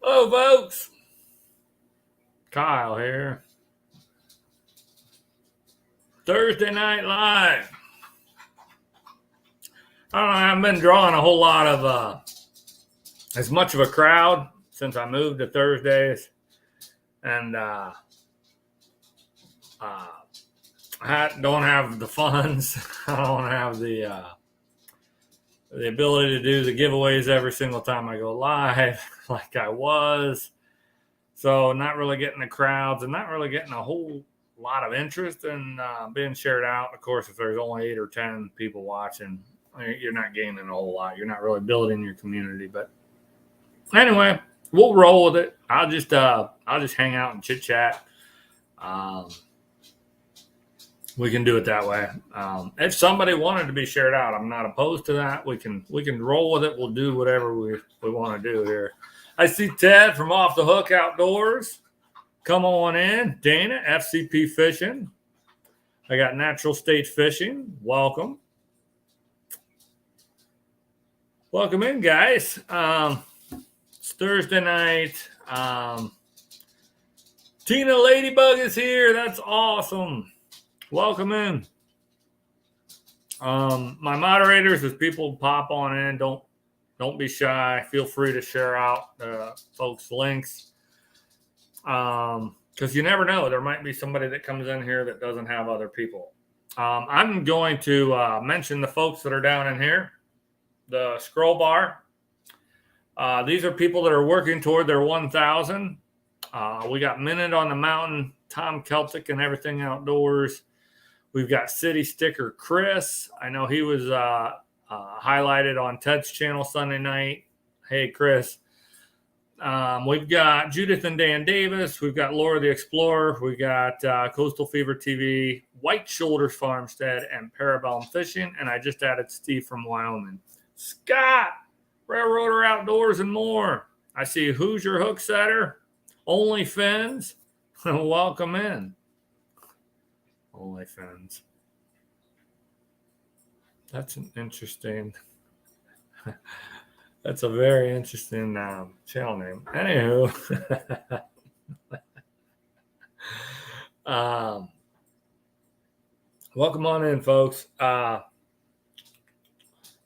Hello, folks. Kyle here. Thursday Night Live. I don't know, I haven't been drawing a whole lot of as much of a crowd since I moved to Thursdays, and I don't have the funds. I don't have the ability to do the giveaways every single time I go live like I was. So not really getting the crowds and not really getting a whole lot of interest in being shared out. Of course, if there's only 8 or 10 people watching, you're not gaining a whole lot. You're not really building your community. But anyway, we'll roll with it. I'll just hang out and chit chat. We can do it that way. If somebody wanted to be shared out, I'm not opposed to that. We can roll with it. We'll do whatever we want to do here. I see Ted from Off the Hook Outdoors. Come on in. Dana, FCP Fishing. I got Natural State Fishing. Welcome. Welcome in, guys. It's Thursday night. Tina Ladybug is here. That's awesome. Welcome in. My moderators, as people pop on in, don't be shy. Feel free to share out folks' links. Because you never know. There might be somebody that comes in here that doesn't have other people. I'm going to mention the folks that are down in here. The scroll bar. These are people that are working toward their 1,000. We got Minute on the Mountain, Tom Celtic and Everything Outdoors. We've got City Sticker Chris. I know he was highlighted on Ted's channel Sunday night. Hey, Chris. We've got Judith and Dan Davis. We've got Laura the Explorer. We've got Coastal Fever TV, White Shoulders Farmstead, and Parabellum Fishing. And I just added Steve from Wyoming. Scott, Railroader Outdoors, and more. I see Hoosier Hook Setter, Only Fins. Welcome in. Only Fins. That's an interesting... That's a very interesting channel name. Anywho, welcome on in, folks.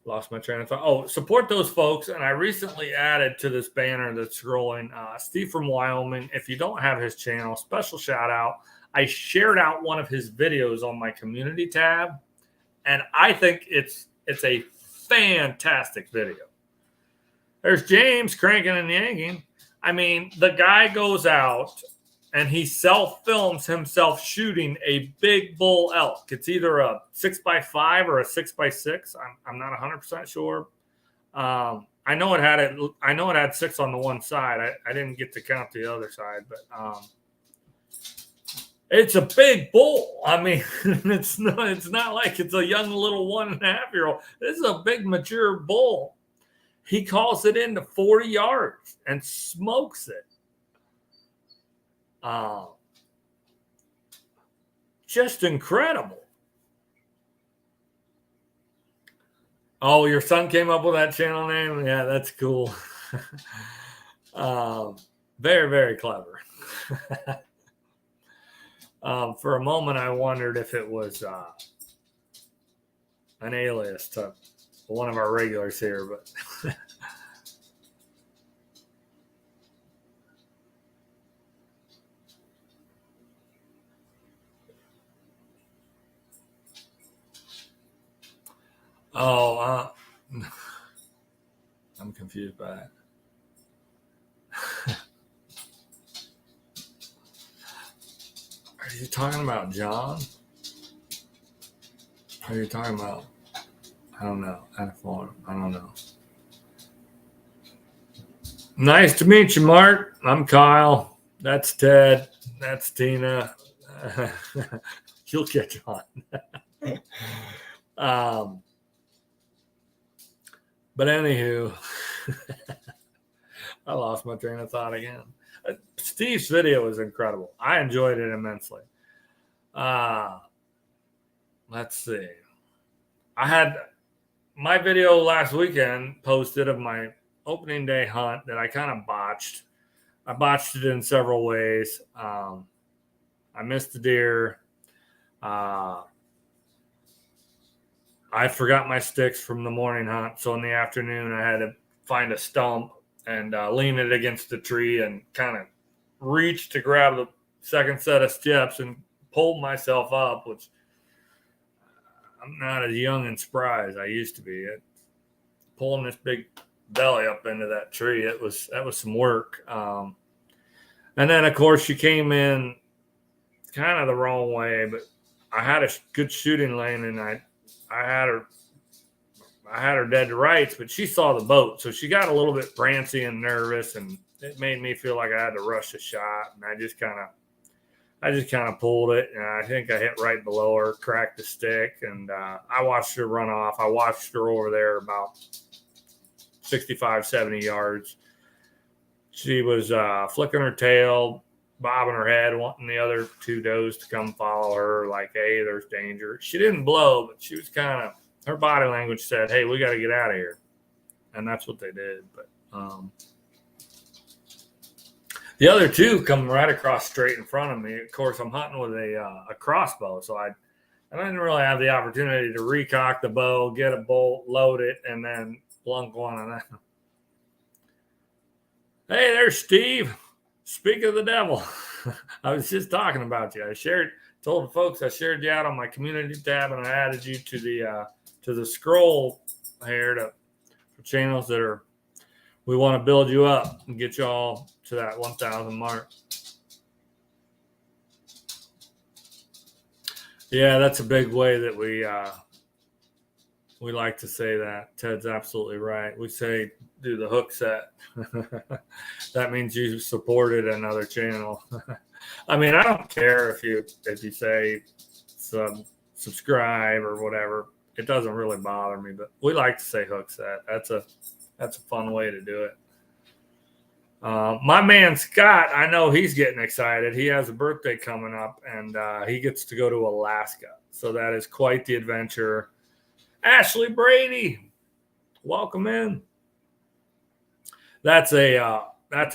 Lost my train of thought. Oh, support those folks. And I recently added to this banner that's scrolling Steve from Wyoming. If you don't have his channel, special shout out. I shared out one of his videos on my community tab, and I think it's a fantastic video. There's James cranking and yanking. I mean, the guy goes out and he self-films himself shooting a big bull elk. It's either a 6x5 or a 6x6. I'm not 100% sure. I know it had 6 on the one side. I didn't get to count the other side, but it's a big bull. I mean, it's not like it's a young little 1.5-year-old. This is a big mature bull. He calls it into 40 yards and smokes it. Just incredible. Oh, your son came up with that channel name? Yeah, that's cool. Very, very clever. For a moment, I wondered if it was an alias to one of our regulars here, but I'm confused by that. Are you talking about John? Are you talking about? I don't know. I don't know. Nice to meet you, Mark. I'm Kyle. That's Ted. That's Tina. You'll catch on. But anywho, I lost my train of thought again. Steve's video was incredible. I enjoyed it immensely. Let's see. I had my video last weekend posted of my opening day hunt that I kind of botched. I botched it in several ways. I missed the deer. I forgot my sticks from the morning hunt, so in the afternoon I had to find a stump and lean it against the tree and kind of reach to grab the second set of steps and pulled myself up, which I'm not as young and spry as I used to be. Pulling this big belly up into that tree, that was some work. And then of course she came in kind of the wrong way, but I had a good shooting lane and I had her dead to rights, but she saw the boat, so she got a little bit prancy and nervous, and it made me feel like I had to rush a shot, and I just kind of pulled it, and I think I hit right below her, cracked the stick, and I watched her run off. I watched her over there about 65, 70 yards. She was flicking her tail, bobbing her head, wanting the other two does to come follow her, like, hey, there's danger. She didn't blow, but she was her body language said, hey, we got to get out of here. And that's what they did. But the other two come right across straight in front of me. Of course, I'm hunting with a crossbow, so I didn't really have the opportunity to recock the bow, get a bolt, load it, and then plunk one of them. Hey, there's Steve. Speak of the devil. I was just talking about you. Told the folks I shared you out on my community tab, and I added you to the scroll here for channels that we want to build you up and get you all to that 1,000 mark. Yeah, that's a big way that we like to say that. Ted's absolutely right. We say do the hook set. That means you supported another channel. I mean, I don't care if you say subscribe or whatever. It doesn't really bother me, but we like to say hook set. That's a fun way to do it. My man Scott, I know he's getting excited. He has a birthday coming up, and he gets to go to Alaska. So that is quite the adventure. Ashley Brady, welcome in. That's a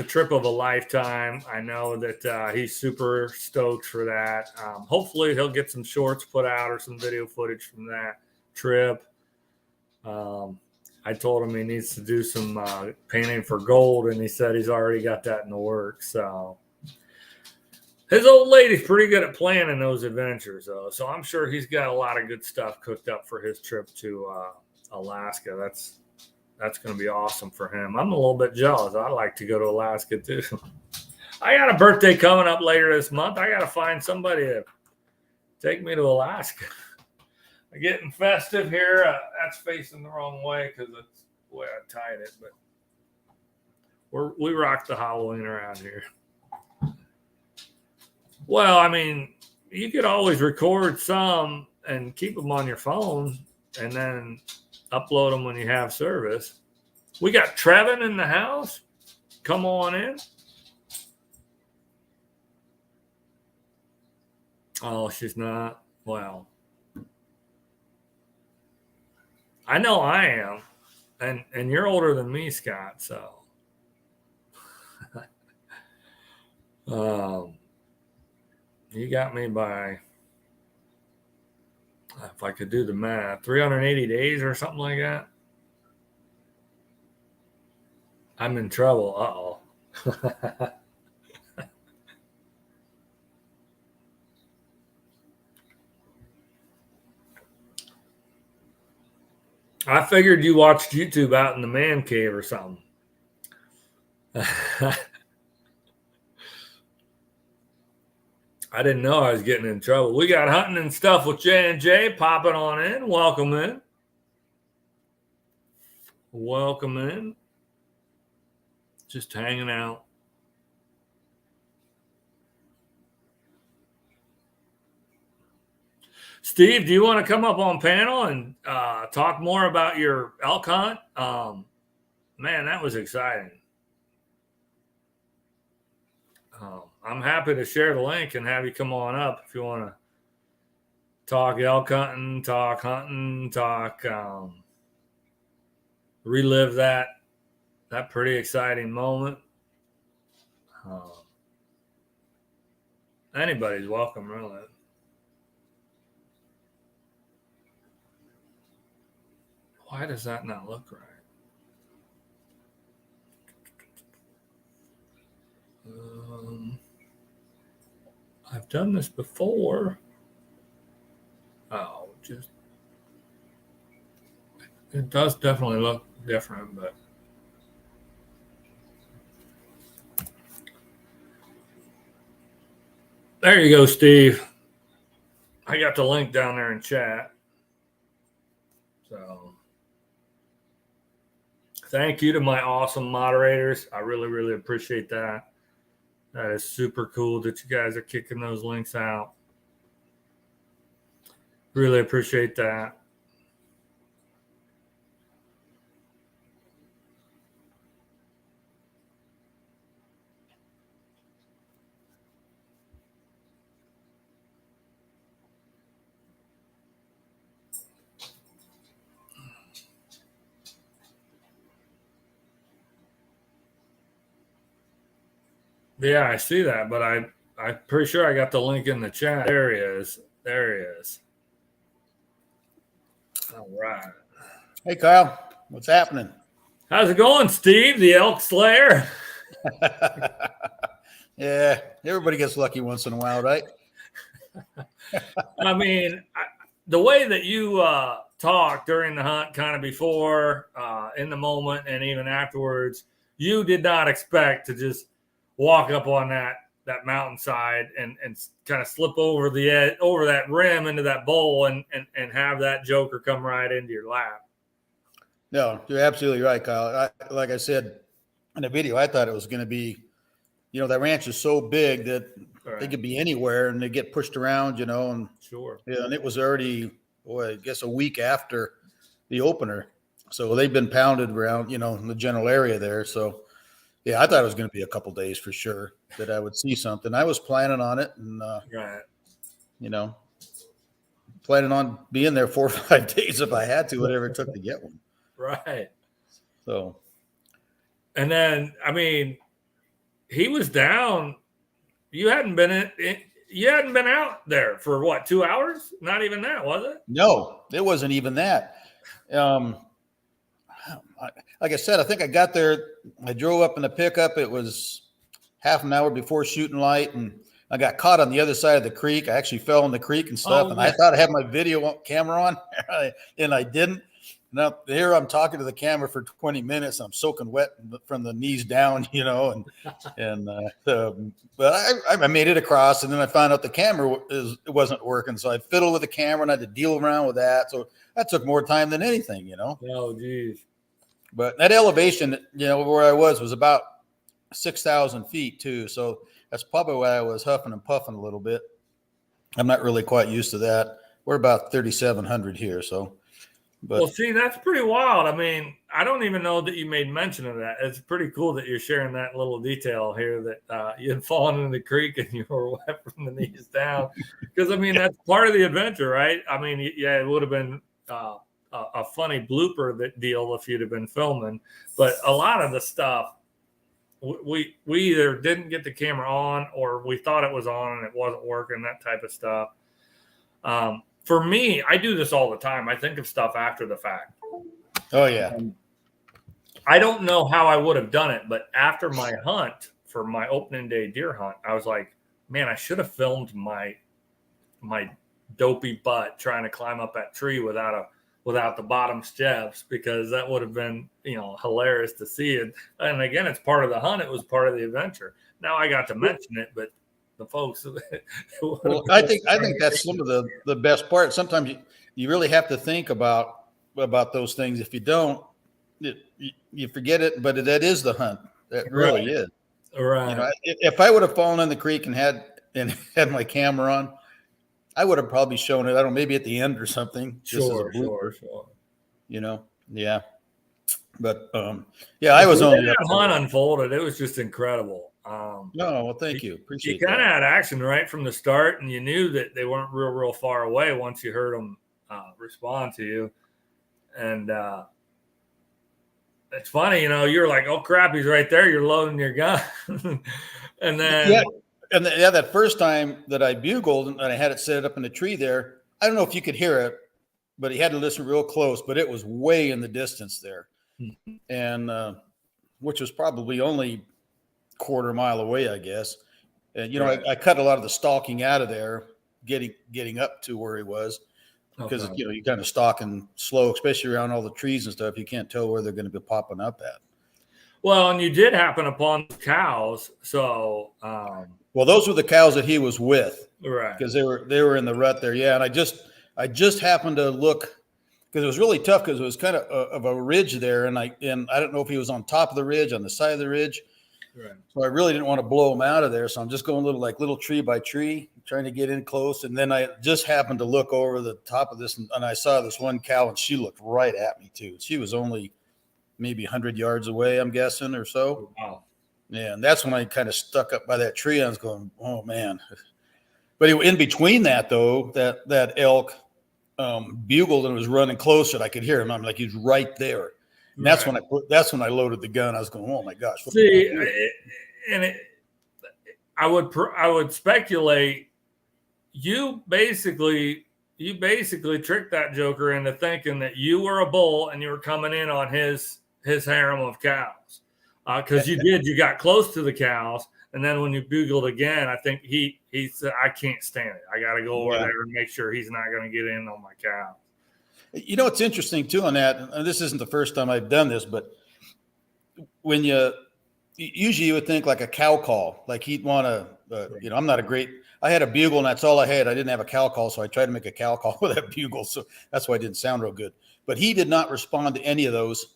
trip of a lifetime. I know that he's super stoked for that. Hopefully he'll get some shorts put out or some video footage from that trip. I told him he needs to do some painting for gold, and he said he's already got that in the works. So his old lady's pretty good at planning those adventures, though. So I'm sure he's got a lot of good stuff cooked up for his trip to Alaska. That's going to be awesome for him. I'm a little bit jealous. I'd like to go to Alaska, too. I got a birthday coming up later this month. I got to find somebody to take me to Alaska. I'm getting festive here. That's facing the wrong way because it's the way I tied it. But we rock the Halloween around here. Well, I mean, you could always record some and keep them on your phone and then upload them when you have service. We got Trevin in the house. Come on in. Oh, she's not. Well, I know I am. And you're older than me, Scott, so. You got me by, if I could do the math, 380 days or something like that. I'm in trouble. Uh-oh. I figured you watched YouTube out in the man cave or something. I didn't know I was getting in trouble. We got hunting and stuff with J&J popping on in. Welcome in. Welcome in. Just hanging out. Steve, do you want to come up on panel and talk more about your elk hunt? Man, that was exciting. I'm happy to share the link and have you come on up if you want to talk elk hunting, talk relive that pretty exciting moment. Anybody's welcome, really. Why does that not look right? I've done this before. Oh, just it does definitely look different, but there you go, Steve. I got the link down there in chat. So thank you to my awesome moderators. I really, really appreciate that. That is super cool that you guys are kicking those links out. Really appreciate that. Yeah, I see that, but I'm pretty sure I got the link in the chat. There he is. There he is. All right. Hey, Kyle. What's happening? How's it going, Steve, the elk slayer? Yeah, everybody gets lucky once in a while, right? I mean, the way that you talk during the hunt, kind of before, in the moment, and even afterwards, you did not expect to just walk up on that mountainside and kind of slip over the edge, over that rim into that bowl and have that joker come right into your lap. No, you're absolutely right, Kyle. Like I said in the video, I thought it was going to be, that ranch is so big that they could be anywhere and they get pushed around, and sure. Yeah, and it was already, I guess a week after the opener. So they've been pounded around, in the general area there. So yeah, I thought it was going to be a couple days for sure that I would see something. I was planning on it and, planning on being there 4 or 5 days if I had to, whatever it took to get one. Right. So. And then, I mean, he was down. You hadn't been out there for what, 2 hours? Not even that, was it? No, it wasn't even that. Like I said, I think I got there. I drove up in the pickup. It was half an hour before shooting light, and I got caught on the other side of the creek. I actually fell in the creek and stuff, and I thought I had my video camera on, and I didn't. Now here I'm talking to the camera for 20 minutes. I'm soaking wet from the knees down, but I made it across, and then I found out the camera it wasn't working. So I fiddled with the camera and I had to deal around with that. So that took more time than anything, Oh, geez. But that elevation, where I was about 6,000 feet too. So that's probably why I was huffing and puffing a little bit. I'm not really quite used to that. We're about 3,700 here. So. Well, see, that's pretty wild. I mean, I don't even know that you made mention of that. It's pretty cool that you're sharing that little detail here that you had fallen in the creek and you were wet from the knees down. Because, I mean, that's part of the adventure, right? I mean, yeah, it would have been a funny blooper deal if you'd have been filming. But a lot of the stuff, we either didn't get the camera on or we thought it was on and it wasn't working, that type of stuff. For me, I do this all the time. I think of stuff after the fact. Oh, yeah. I don't know how I would have done it, but after my hunt for my opening day deer hunt, I was like, man, I should have filmed my dopey butt trying to climb up that tree without the bottom steps, because that would have been, hilarious to see it. And again, it's part of the hunt. It was part of the adventure. Now I got to mention it, but the folks. Well, I think that's some of the best part. Sometimes you really have to think about those things. If you don't, you forget it. But that is the hunt. That really is. Right. If I would have fallen in the creek and had my camera on, I would have probably shown it. I don't know, maybe at the end or something. Sure. Yeah. But I was only that hunt unfolded. It was just incredible. Well, thank you. Appreciate you kind of had action right from the start, and you knew that they weren't real far away once you heard them respond to you. And it's funny, you're like, oh crap, he's right there. You're loading your gun. And then, Yeah. And that first time that I bugled and I had it set up in the tree there, I don't know if you could hear it, but he had to listen real close, but it was way in the distance there. And, which was probably only quarter mile away, I guess. And, right. I cut a lot of the stalking out of there, getting up to where he was, because, Okay. you're kind of stalking slow, especially around all the trees and stuff. You can't tell where they're going to be popping up at. Well, and you did happen upon the cows. So, well, those were the cows that he was with, right. because they were in the rut there. Yeah. And I just happened to look, because it was really tough, because it was kind of a ridge there. And I don't know if he was on top of the ridge, on the side of the ridge. Right. So I really didn't want to blow him out of there. So I'm just going little tree by tree, trying to get in close. And then I just happened to look over the top of this, and I saw this one cow, and she looked right at me too. She was only maybe 100 yards away, I'm guessing, or so. Wow. Yeah, and that's when I kind of stuck up by that tree. And I was going, oh man. But in between that, though, that elk bugled and was running closer. And I could heuld hear him. I'm like, he's right there. And that's when I loaded the gun. I was going, oh my gosh. See, I would speculate you basically tricked that joker into thinking that you were a bull and you were coming in on his harem of cows. Because you got close to the cows, and then when you bugled again, I think he said, I can't stand it. I got to go over there and make sure he's not going to get in on my cow. It's interesting too on that, and this isn't the first time I've done this, but when usually you would think like a cow call, like he'd want to, I had a bugle and that's all I had. I didn't have a cow call, so I tried to make a cow call with that bugle, so that's why it didn't sound real good. But he did not respond to any of those.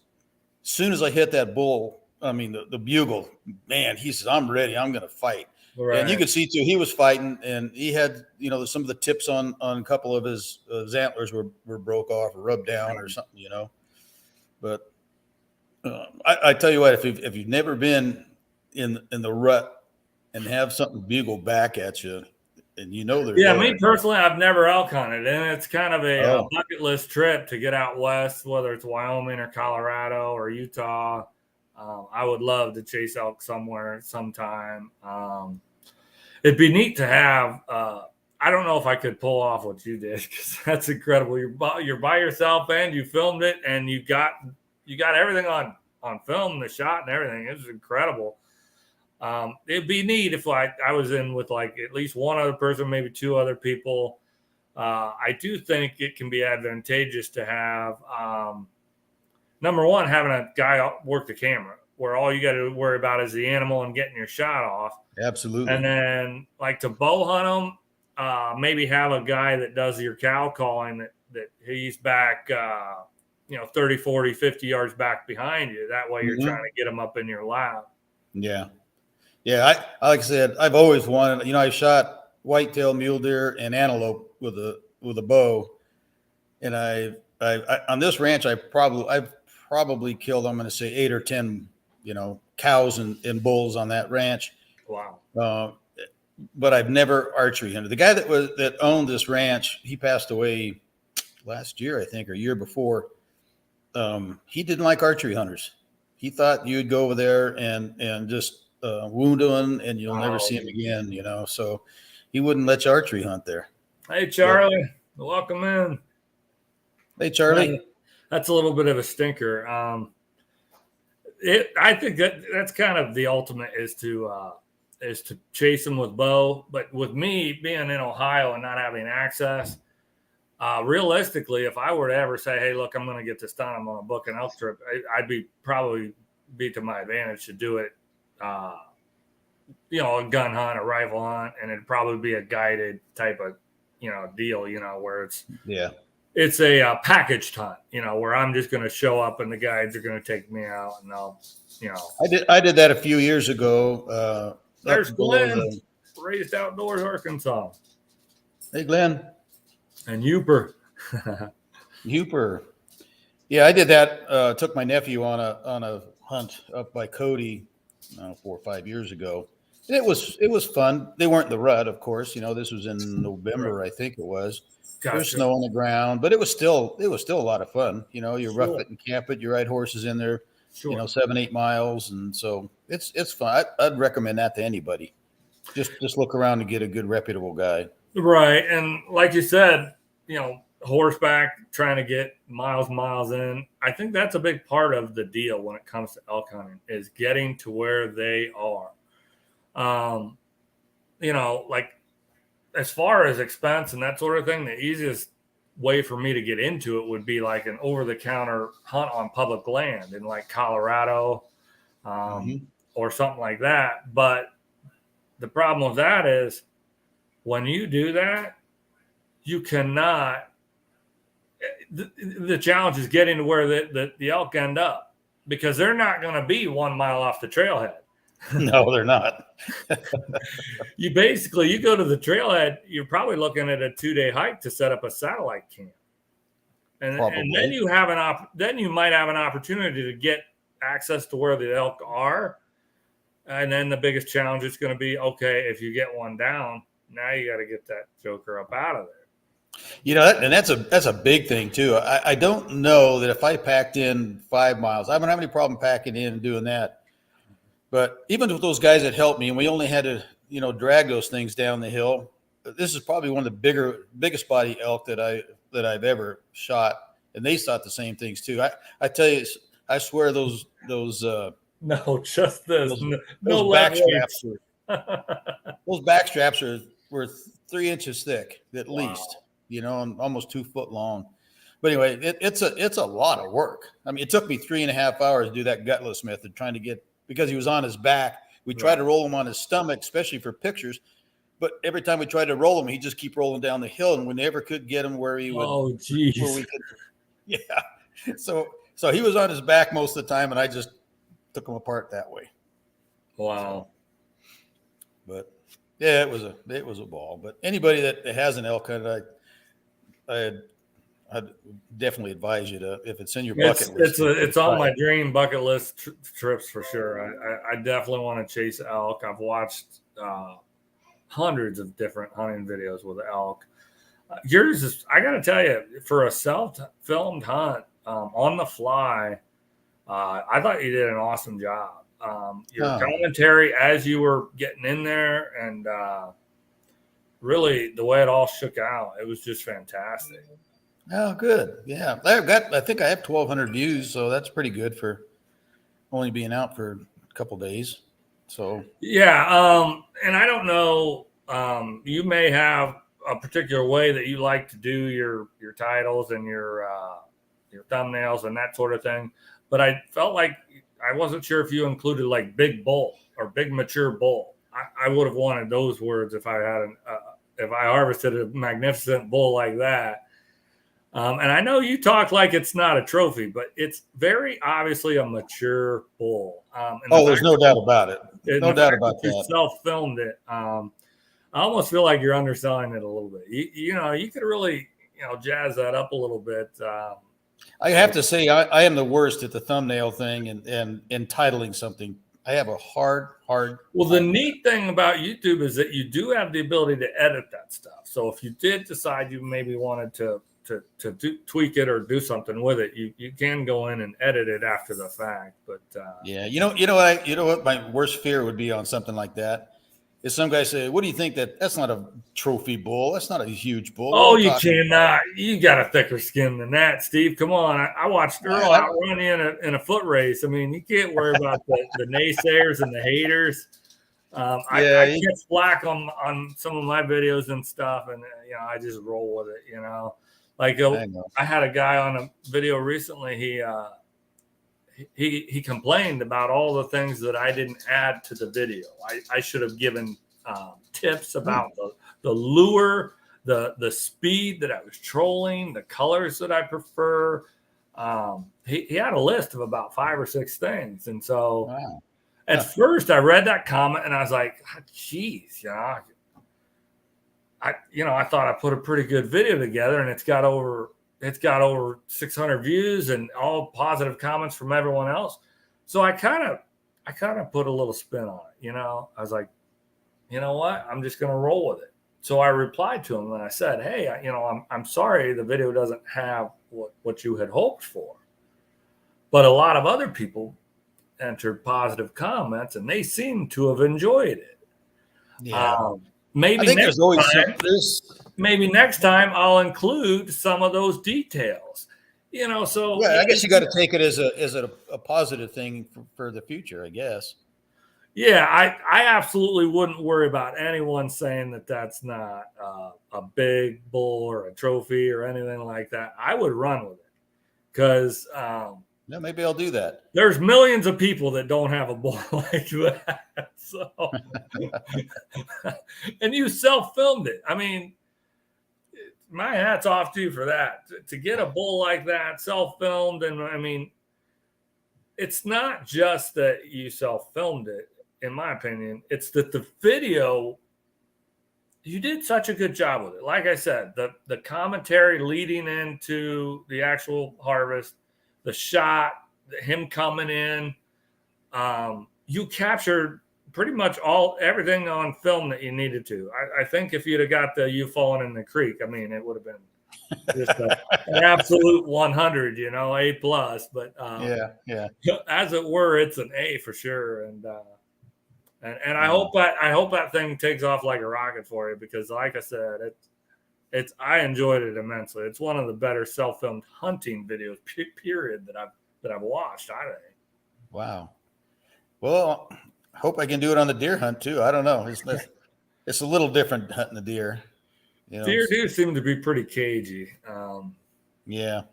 As soon as I hit that bull, the bugle, man, he says, I'm ready. I'm going to fight. Right. And you could see too, he was fighting, and he had, some of the tips on a couple of his antlers were broke off or rubbed down or something, But I tell you what, if you've never been in the rut and have something bugle back at you, and they're there. Me personally, I've never elk hunted, and it's kind of a bucket list trip to get out west, whether it's Wyoming or Colorado or Utah. I would love to chase elk somewhere sometime. It'd be neat to have. I don't know if I could pull off what you did, because that's incredible. You're by yourself and you filmed it, and you got everything on film, the shot and everything. It was incredible. It'd be neat if I was in with like at least one other person, maybe two other people. I do think it can be advantageous to have. Number one, having a guy work the camera, where all you got to worry about is the animal and getting your shot off. Absolutely. And then, like, to bow hunt them, maybe have a guy that does your cow calling that he's back, 30, 40, 50 yards back behind you. That way you're trying to get them up in your lap. Yeah. Yeah. Like I said, I've always wanted, I shot whitetail, mule deer, and antelope with a bow. And I on this ranch, I've probably killed, I'm going to say 8 or 10, cows and bulls on that ranch. Wow. But I've never archery hunted. The guy that owned this ranch, he passed away last year, I think, or year before. He didn't like archery hunters. He thought you'd go over there and just wound him, and you'll never see him again, so he wouldn't let you archery hunt there. Hey, Charlie, welcome in. Hey, Charlie. That's a little bit of a stinker. I think that's kind of the ultimate is to chase them with bow. But with me being in Ohio and not having access, realistically, if I were to ever say, hey, look, I'm going to get this done, I'm going to book an elk trip, I'd probably be to my advantage to do it, a gun hunt, a rifle hunt, and it'd probably be a guided type of, deal, where it's a packaged hunt, where I'm just going to show up and the guides are going to take me out, and I'll, I did that a few years ago. There's Glenn, raised outdoors, Arkansas. Hey, Glenn. And Hooper. Hooper. Yeah, I did that. Took my nephew on a hunt up by Cody 4 or 5 years ago. And it was fun. They weren't in the rut, of course. This was in November, I think it was. Gotcha. There's snow on the ground, but it was still a lot of fun. You rough it and camp it. You ride horses in there. Sure. 7, 8 miles. And so it's fun. I'd recommend that to anybody. Just look around and get a good reputable guide. Right. And like you said, horseback, trying to get miles in. I think that's a big part of the deal when it comes to elk hunting, is getting to where they are. Like as far as expense and that sort of thing, the easiest way for me to get into it would be like an over-the-counter hunt on public land in like Colorado, or something like that. But the problem with that is when you do that, you cannot. The challenge is getting to where the elk end up, because they're not going to be 1 mile off the trailhead. No, they're not. You go to the trailhead, you're probably looking at a 2-day hike to set up a satellite camp. And then you might have an opportunity to get access to where the elk are. And then the biggest challenge is going to be, okay, if you get one down, now you got to get that joker up out of there. And that's a big thing too. I don't know that if I packed in 5 miles, I don't have any problem packing in and doing that. But even with those guys that helped me, and we only had to, drag those things down the hill. This is probably one of the biggest body elk that I've ever shot, and they shot the same things too. I tell you, I swear those no, just this. Those back straps those back straps were 3 inches thick at least, and almost 2 foot long. But anyway, it's a lot of work. I mean, it took me 3.5 hours to do that gutless method, trying to get, because he was on his back. We tried to roll him on his stomach, especially for pictures. But every time we tried to roll him, he'd just keep rolling down the hill, and we never could get him where he would. Oh, geez. Yeah. So he was on his back most of the time, and I just took him apart that way. Wow. But yeah, it was a ball. But anybody that has an elk hunt, I'd definitely advise you to, if it's in your bucket list. It's on my dream bucket list trips for sure. I definitely want to chase elk. I've watched hundreds of different hunting videos with elk. Yours is, I got to tell you, for a self-filmed hunt on the fly, I thought you did an awesome job. Your commentary as you were getting in there, and really the way it all shook out, it was just fantastic. Oh, good. Yeah. I think I have 1,200 views, so that's pretty good for only being out for a couple days. So yeah. And I don't know, you may have a particular way that you like to do your titles and your thumbnails and that sort of thing. But I felt like I wasn't sure if you included like big bull or big mature bull. I would have wanted those words if I had if I harvested a magnificent bull like that. And I know you talk like it's not a trophy, but it's very obviously a mature bull. There's no doubt about it. No doubt about that. You self-filmed it. I almost feel like you're underselling it a little bit. You could really, jazz that up a little bit. I have to say, I am the worst at the thumbnail thing and entitling something. I have a hard. Well, the neat thing about YouTube is that you do have the ability to edit that stuff. So if you did decide you maybe wanted to tweak it or do something with it, you can go in and edit it after the fact. But yeah, you know what my worst fear would be on something like that is some guy say, "What do you think that's not a trophy bull? That's not a huge bull." Oh, you cannot. You got a thicker skin than that, Steve. Come on. I watched Earl outrun you in a foot race. I mean, you can't worry about the naysayers and the haters. I catch flack on some of my videos and stuff, and I just roll with it. Like I had a guy on a video recently. He complained about all the things that I didn't add to the video. I should have given tips about the lure, the speed that I was trolling, the colors that I prefer. He had a list of about 5 or 6 things, and so at first I read that comment and I was like, "Geez, I thought I put a pretty good video together, and it's got over 600 views and all positive comments from everyone else." So I kind of put a little spin on it. I was like, you know what? I'm just going to roll with it. So I replied to him and I said, "Hey, I'm sorry the video doesn't have what you had hoped for, but a lot of other people entered positive comments, and they seem to have enjoyed it. Yeah. Maybe I think next there's always time, maybe next time I'll include some of those details. So yeah, I guess you got to take it as a positive thing for the future, I guess. yeah, I absolutely wouldn't worry about anyone saying that that's not a big bull or a trophy or anything like that. I would run with it because Yeah, maybe I'll do that. there's millions of people that don't have a bull like that. So, and you self-filmed it. I mean, my hat's off to you for that. To get a bull like that self-filmed, and I mean, it's not just that you self-filmed it. In my opinion, it's that the video, you did such a good job with it. Like I said, the commentary leading into the actual harvest, the shot, him coming in, you captured pretty much everything on film that you needed to. I think if you'd have got you falling in the creek, I mean, it would have been just an absolute 100, A plus. But yeah. as it were, it's an A for sure. And I hope that thing takes off like a rocket for you, because like I said, I enjoyed it immensely. It's one of the better self-filmed hunting videos period that I've watched, I think. Wow. Well, I hope I can do it on the deer hunt too. I don't know. It's a little different hunting the deer. Deer do seem to be pretty cagey. Yeah.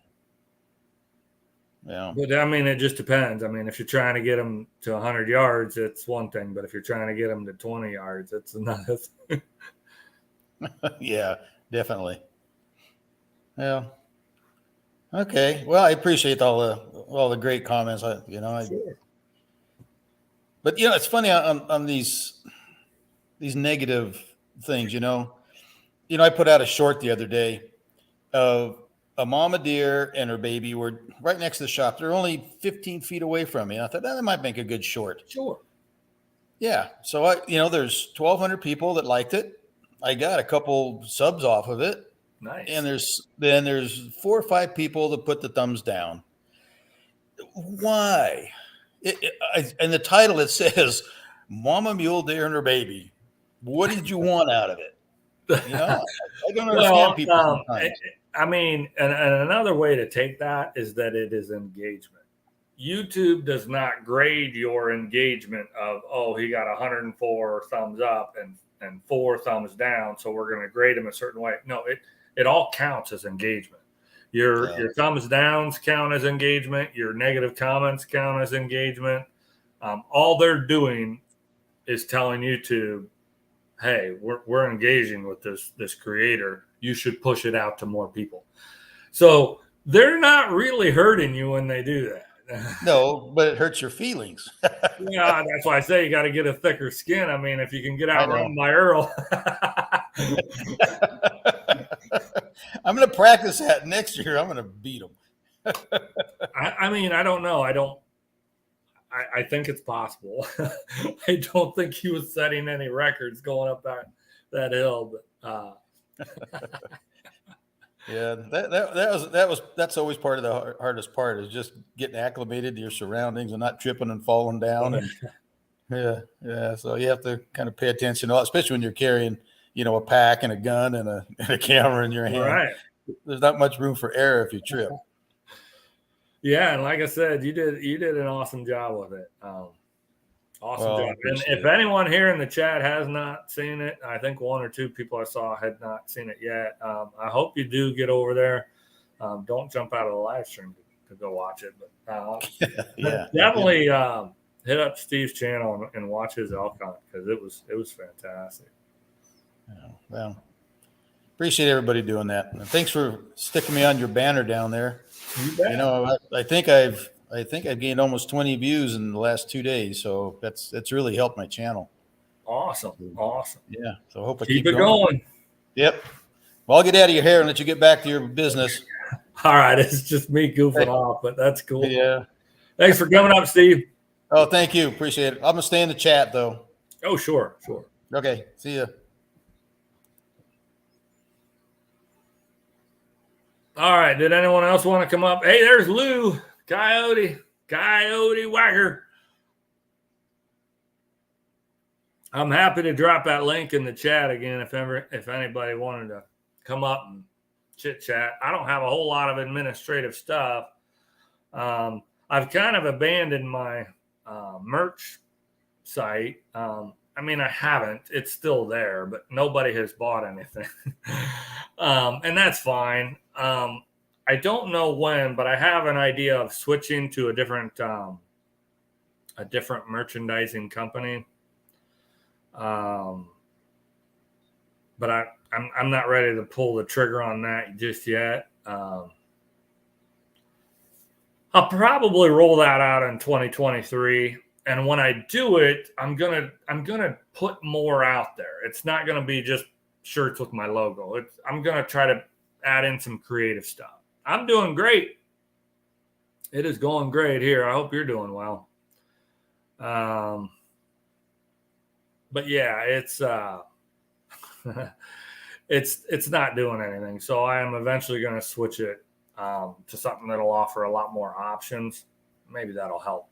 But I mean, it just depends. I mean, if you're trying to get them to 100 yards, it's one thing. But if you're trying to get them to 20 yards, it's another thing. Yeah, definitely. Yeah. Okay. Well, I appreciate all the great comments. Sure. But it's funny on these negative things. I put out a short the other day of a mama deer and her baby were right next to the shop. They're only 15 feet away from me. And I thought that might make a good short. Sure. Yeah. So there's 1,200 people that liked it. I got a couple subs off of it. Nice. And there's 4 or 5 people that put the thumbs down. Why? In the title it says "Mama Mule Deer and Her Baby." What did you want out of it? I don't understand people sometimes. I mean, and another way to take that is that it is engagement. YouTube does not grade your engagement of, he got 104 thumbs up and 4 thumbs down, so we're going to grade him a certain way. No, it all counts as engagement. Your thumbs downs count as engagement. Your negative comments count as engagement. All they're doing is telling YouTube, hey, we're engaging with this creator. You should push it out to more people. So they're not really hurting you when they do that. No, but it hurts your feelings. Yeah, that's why I say you got to get a thicker skin. I mean, if you can get outrun by Earl. I'm going to practice that next year. I'm going to beat him. I mean, I don't know. I think it's possible. I don't think he was setting any records going up that hill, but yeah, that's always part of the hardest part, is just getting acclimated to your surroundings and not tripping and falling down. And yeah. So you have to kind of pay attention, especially when you're carrying, a pack and a gun and a camera in your hand. Right. There's not much room for error if you trip. Yeah, and like I said, you did an awesome job with it. Awesome job. And if anyone here in the chat has not seen it, I think 1 or 2 people I saw had not seen it yet. I hope you do get over there. Don't jump out of the live stream to go watch it, but definitely hit up Steve's channel and watch his elk hunt, because it was fantastic. Well, appreciate everybody doing that. And thanks for sticking me on your banner down there. You bet. I think I've gained almost 20 views in the last 2 days, so that's really helped my channel. Awesome. Yeah. So I hope I keep it going. Yep. Well, I'll get out of your hair and let you get back to your business. All right. It's just me goofing off, but that's cool. Yeah. Thanks for coming up, Steve. Oh, thank you. Appreciate it. I'm gonna stay in the chat though. Oh, sure. Okay. See ya. All right. Did anyone else want to come up? Hey, there's Lou, Coyote Whacker. I'm happy to drop that link in the chat again if anybody wanted to come up and chit chat. I don't have a whole lot of administrative stuff. I've kind of abandoned my merch site. I mean, I haven't. It's still there, but nobody has bought anything. And that's fine. I don't know when, but I have an idea of switching to a different merchandising company. But I'm not ready to pull the trigger on that just yet. I'll probably roll that out in 2023. And when I do it, I'm gonna put more out there. It's not gonna be just shirts with my logo. I'm gonna try to add in some creative stuff. I'm doing great. It is going great here. I hope you're doing well. But yeah, it's it's not doing anything. So I am eventually going to switch it to something that'll offer a lot more options. Maybe that'll help.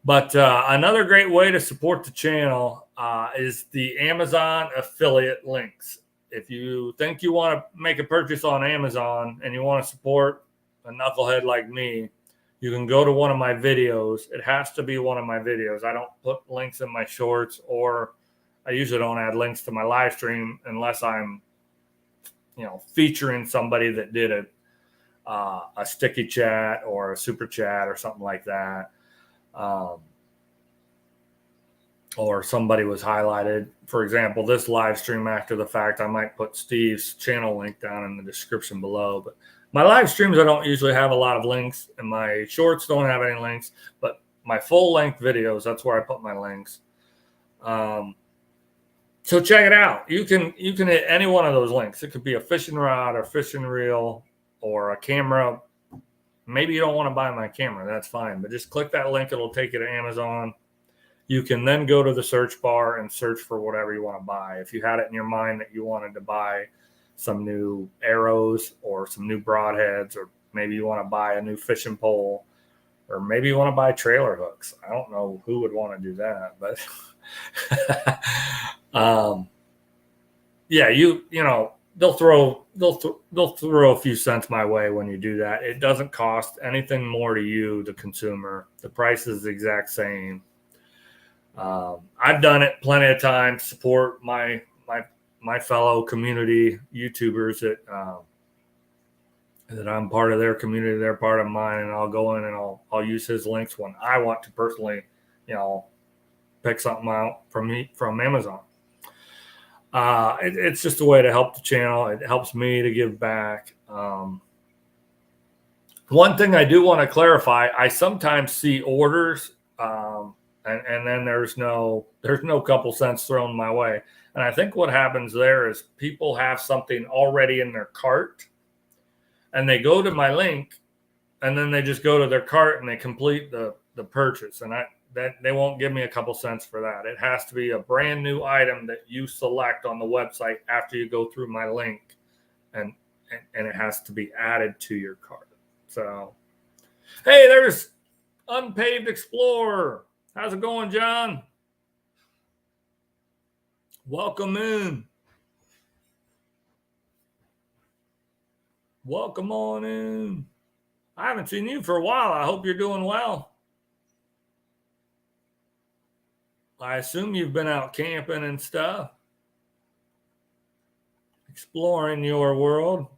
But another great way to support the channel is the Amazon affiliate links. If you think you want to make a purchase on Amazon and you want to support a knucklehead like me, you can go to one of my videos. It has to be one of my videos. I don't put links in my shorts, or I usually don't add links to my live stream unless I'm, featuring somebody that did a sticky chat or a super chat or something like that. Or somebody was highlighted. For example, this live stream after the fact, I might put Steve's channel link down in the description below. But my live streams, I don't usually have a lot of links, and my shorts don't have any links. But my full length videos, that's where I put my links. So check it out. You can hit any one of those links. It could be a fishing rod or fishing reel or a camera. Maybe you don't want to buy my camera. That's fine. But just click that link. It'll take you to Amazon. You can then go to the search bar and search for whatever you want to buy. If you had it in your mind that you wanted to buy some new arrows or some new broadheads, or maybe you want to buy a new fishing pole, or maybe you want to buy trailer hooks. I don't know who would want to do that, but yeah, they'll throw a few cents my way when you do that. It doesn't cost anything more to you, the consumer. The price is the exact same. I've done it plenty of times. Support my fellow community YouTubers that I'm part of their community. They're part of mine, and I'll go in and I'll use his links when I want to personally, pick something out from Amazon. It's just a way to help the channel. It helps me to give back. One thing I do want to clarify: I sometimes see orders. And then there's no couple cents thrown my way. And I think what happens there is people have something already in their cart, and they go to my link, and then they just go to their cart and they complete the purchase. And that they won't give me a couple cents for that. It has to be a brand new item that you select on the website after you go through my link, and it has to be added to your cart. So, hey, there's Unpaved Explorer. How's it going, John? Welcome in. Welcome on in. I haven't seen you for a while. I hope you're doing well. I assume you've been out camping and stuff, exploring your world.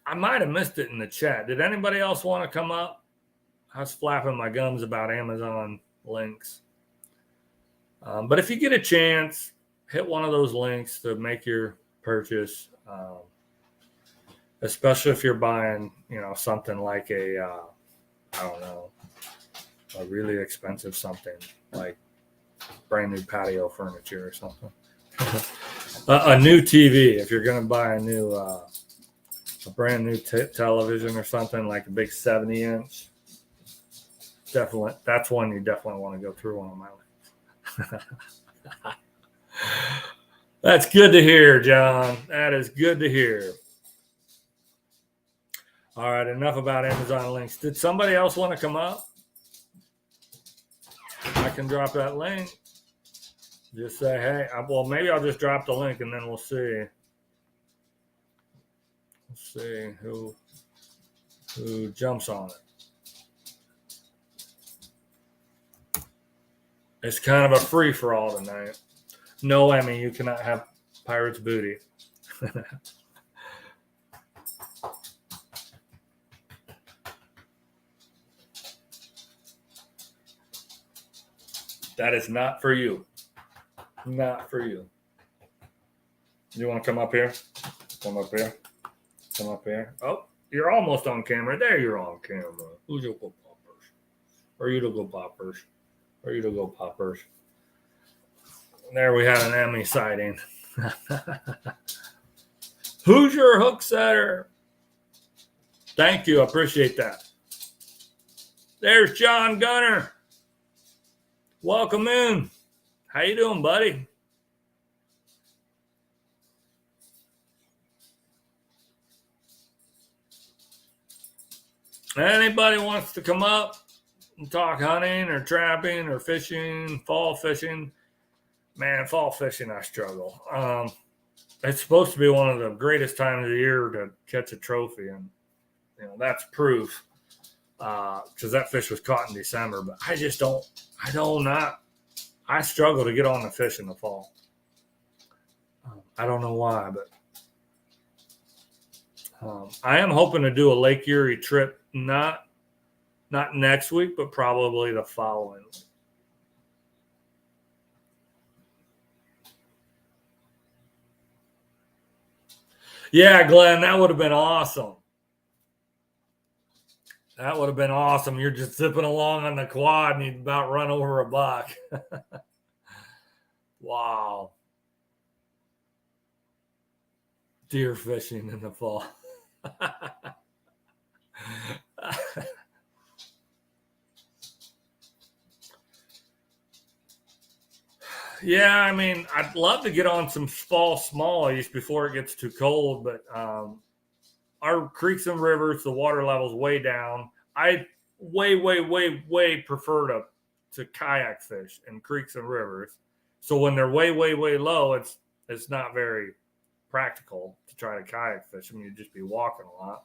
I might have missed it in the chat. Did anybody else want to come up? I was flapping my gums about Amazon links. But if you get a chance, hit one of those links to make your purchase, especially if you're buying, something like a really expensive something like brand new patio furniture or something. A new TV, if you're going to buy a brand new television or something like a big 70-inch, definitely, that's one you definitely want to go through on my list. That's good to hear, John. That is good to hear. All right, enough about Amazon links. Did somebody else want to come up? I can drop that link. Just say, hey, well, maybe I'll just drop the link and then we'll see. Let's see who jumps on it. It's kind of a free for all tonight. No, Emmy, you cannot have Pirate's Booty. That is not for you. Not for you. You want to come up here? Come up here. Come up here. Oh, you're almost on camera. There you're on camera. Who's your go poppers? Or you to go poppers? Or you to go poppers? There we had an Emmy sighting. Who's your hook setter? Thank you. I appreciate that. There's John Gunner. Welcome in. How you doing, buddy? Anybody wants to come up and talk hunting or trapping or fishing, fall fishing? Man, fall fishing, I struggle. It's supposed to be one of the greatest times of the year to catch a trophy, and that's proof because that fish was caught in December. But I just don't. I struggle to get on the fish in the fall. I don't know why, but I am hoping to do a Lake Erie trip, not next week, but probably the following week. Yeah, Glenn, that would have been awesome. That would have been awesome. You're just zipping along on the quad and you'd about run over a buck. Wow. Deer fishing in the fall. Yeah, I mean, I'd love to get on some fall smallies before it gets too cold, but our creeks and rivers, the water level's way down. I way prefer to kayak fish in creeks and rivers. So when they're way low, it's not very practical to try to kayak fish. I mean, you'd just be walking a lot.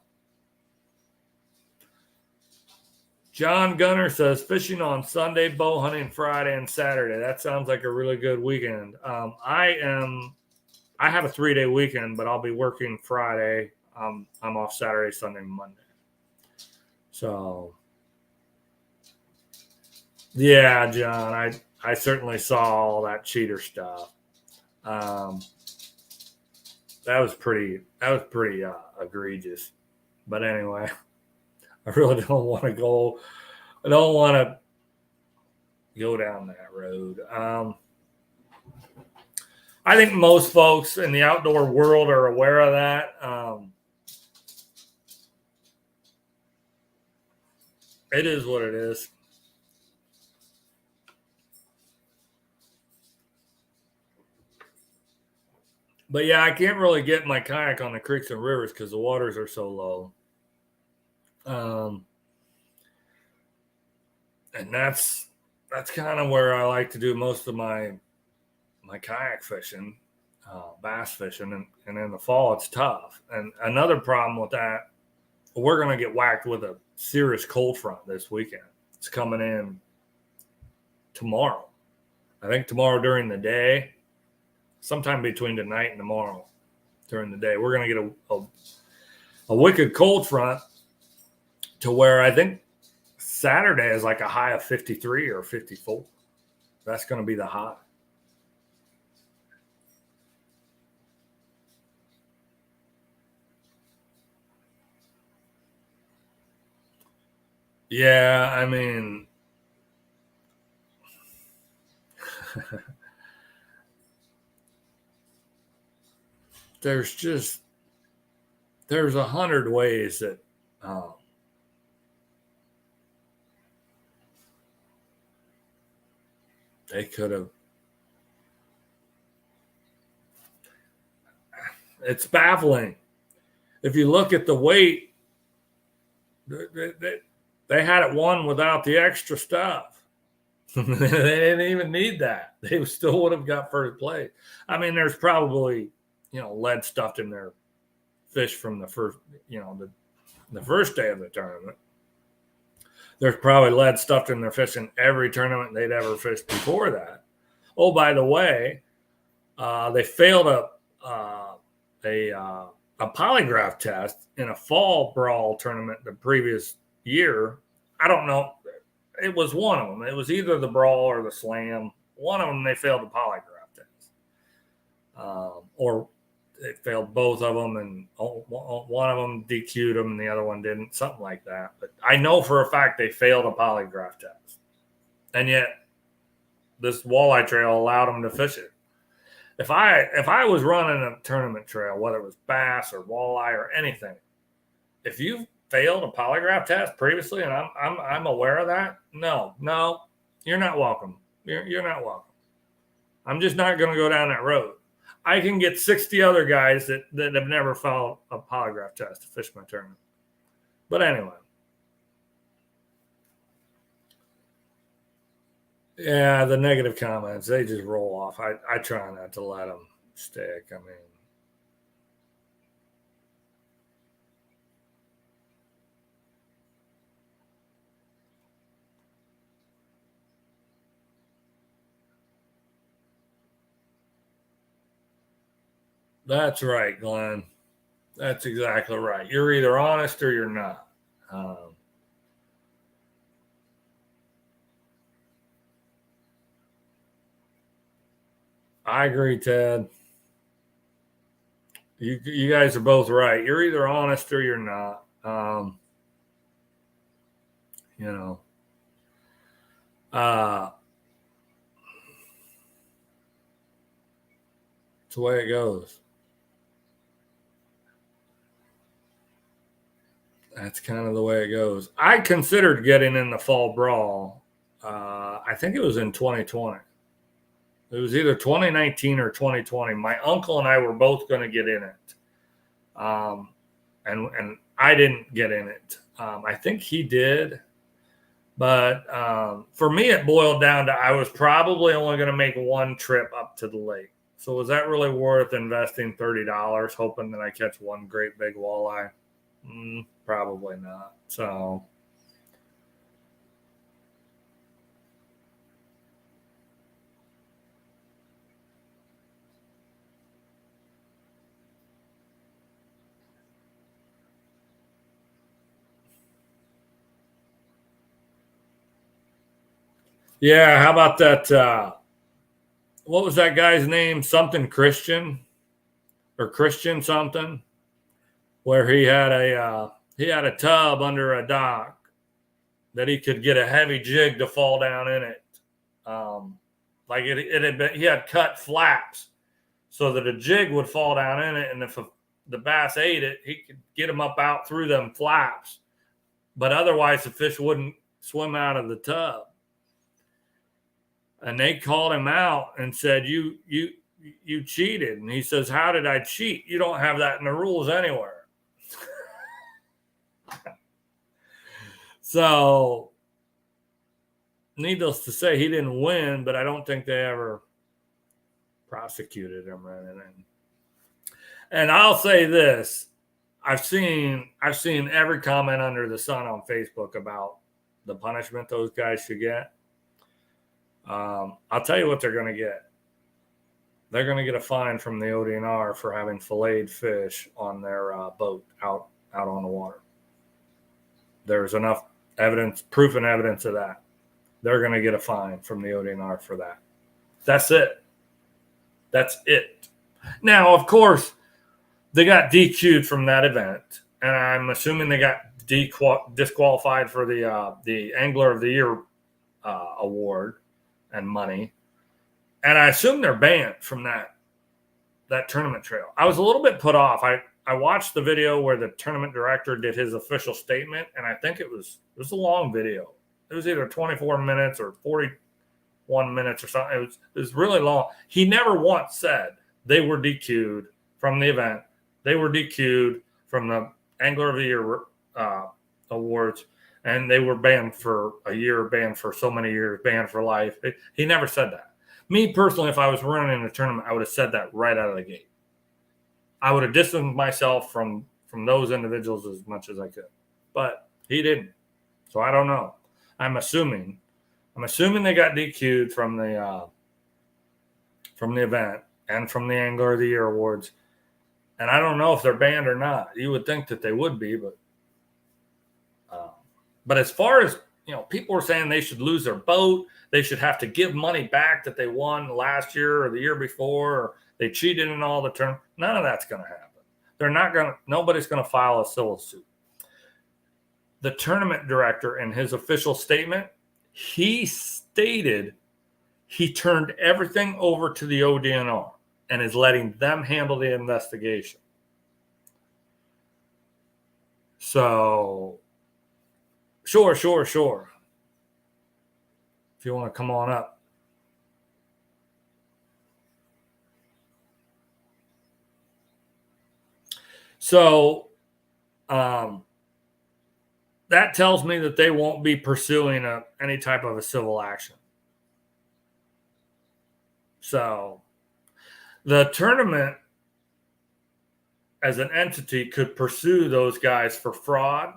John Gunner says fishing on Sunday, bow hunting Friday and Saturday. That sounds like a really good weekend. I have a 3-day weekend, but I'll be working Friday. I'm off Saturday, Sunday, Monday. So, yeah, John, I certainly saw all that cheater stuff. That was pretty egregious. But anyway, I really don't want to go. I don't want to go down that road. I think most folks in the outdoor world are aware of that. It is what it is. But yeah, I can't really get my kayak on the creeks and rivers because the waters are so low. And that's kind of where I like to do most of my kayak fishing, bass fishing, and in the fall it's tough. And another problem with that, we're going to get whacked with a serious cold front this weekend. It's coming in tomorrow. I think tomorrow during the day, sometime between tonight and tomorrow during the day, we're going to get a wicked cold front to where I think Saturday is like a high of 53 or 54. That's going to be the high. Yeah, I mean, there's 100 ways that they could have. It's baffling. If you look at the weight They had it won without the extra stuff. They didn't even need that. They still would have got first place. I mean, there's probably, lead stuffed in their fish from the first, the first day of the tournament. There's probably lead stuffed in their fish in every tournament they'd ever fished before that. Oh, by the way, they failed a polygraph test in a fall brawl tournament the previous year. I don't know. It was one of them. It was either the brawl or the slam. One of them, they failed the polygraph test. Or they failed both of them, and one of them DQ'd them and the other one didn't, something like that. But I know for a fact they failed a polygraph test. And yet this walleye trail allowed them to fish it. If I was running a tournament trail, whether it was bass or walleye or anything, if you failed a polygraph test previously and I'm aware of that, no, you're not welcome. You're not welcome. I'm just not going to go down that road. I can get 60 other guys that have never failed a polygraph test to fish my tournament. But anyway. Yeah, the negative comments, they just roll off. I try not to let them stick. I mean, that's right, Glenn. That's exactly right. You're either honest or you're not. I agree, Ted. You guys are both right. You're either honest or you're not. It's the way it goes. That's kind of the way it goes. I considered getting in the fall brawl. I think it was in 2020. It was either 2019 or 2020. My uncle and I were both going to get in it. And I didn't get in it. I think he did. But for me, it boiled down to I was probably only going to make one trip up to the lake. So was that really worth investing $30 hoping that I catch one great big walleye? Probably not. So yeah, how about that? What was that guy's name? Something Christian or Christian something, where he had a tub under a dock that he could get a heavy jig to fall down in it. Like it had been, he had cut flaps so that a jig would fall down in it, and if the bass ate it, he could get them up out through them flaps. But otherwise, the fish wouldn't swim out of the tub. And they called him out and said, you cheated. And he says, how did I cheat? You don't have that in the rules anywhere. So, needless to say, he didn't win, but I don't think they ever prosecuted him or anything. And I'll say this. I've seen every comment under the sun on Facebook about the punishment those guys should get. I'll tell you what they're going to get. They're going to get a fine from the ODNR for having filleted fish on their boat out on the water. There's enough evidence, proof and evidence of that. They're going to get a fine from the ODNR for that. That's it. That's it. Now, of course, they got DQ'd from that event, and I'm assuming they got disqualified for the Angler of the Year award and money. And I assume they're banned from that tournament trail. I was a little bit put off. I watched the video where the tournament director did his official statement, and I think it was a long video. It was either 24 minutes or 41 minutes or something. It was really long. He never once said they were DQ'd from the event. They were DQ'd from the Angler of the Year awards, and they were banned for a year, banned for so many years, banned for life. He never said that. Me personally, if I was running in a tournament, I would have said that right out of the gate. I would have distanced myself from those individuals as much as I could, but he didn't. So I don't know. I'm assuming they got DQ'd from the event and from the Angler of the Year awards, and I don't know if they're banned or not. You would think that they would be, but as far as people are saying they should lose their boat, they should have to give money back that they won last year or the year before, or they cheated in all the terms. None of that's going to happen. Nobody's going to file a civil suit. The tournament director, in his official statement, he stated he turned everything over to the ODNR and is letting them handle the investigation. So, sure. If you want to come on up. So, that tells me that they won't be pursuing any type of a civil action. So, the tournament as an entity could pursue those guys for fraud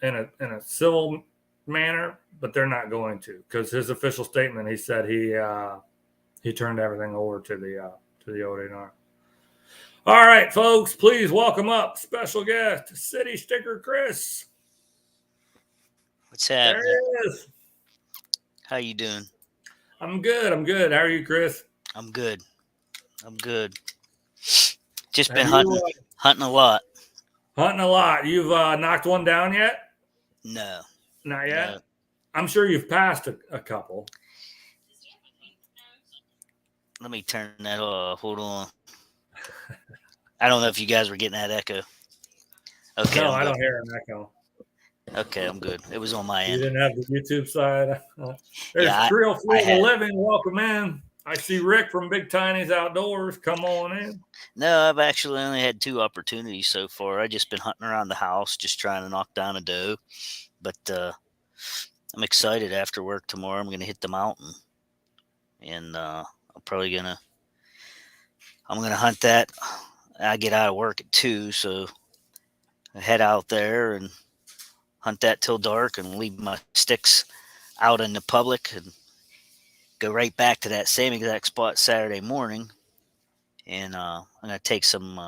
in a civil manner, but they're not going to, because his official statement, he said he turned everything over to the ODNR. All right, folks, please welcome up special guest, City Sticker Chris. What's happening? There he is. How you doing? I'm good. How are you, Chris? I'm good. Just been hunting a lot. Hunting a lot. You've knocked one down yet? No. Not yet? No. I'm sure you've passed a couple. Let me turn that off. Hold on. I don't know if you guys were getting that echo. Okay. No, I don't hear an echo. Okay, I'm good. It was on my You end. didn't have the YouTube side. There's Yeah, Real Florida Living. Welcome in. I see Rick from Big Tiny's Outdoors. Come on in. No, I've actually only had 2 opportunities so far. I've just been hunting around the house, just trying to knock down a doe. But I'm excited. After work tomorrow, I'm going to hit the mountain. And I'm going to hunt that. I get out of work at 2, so I head out there and hunt that till dark and leave my sticks out in the public and go right back to that same exact spot Saturday morning. And I'm going to take some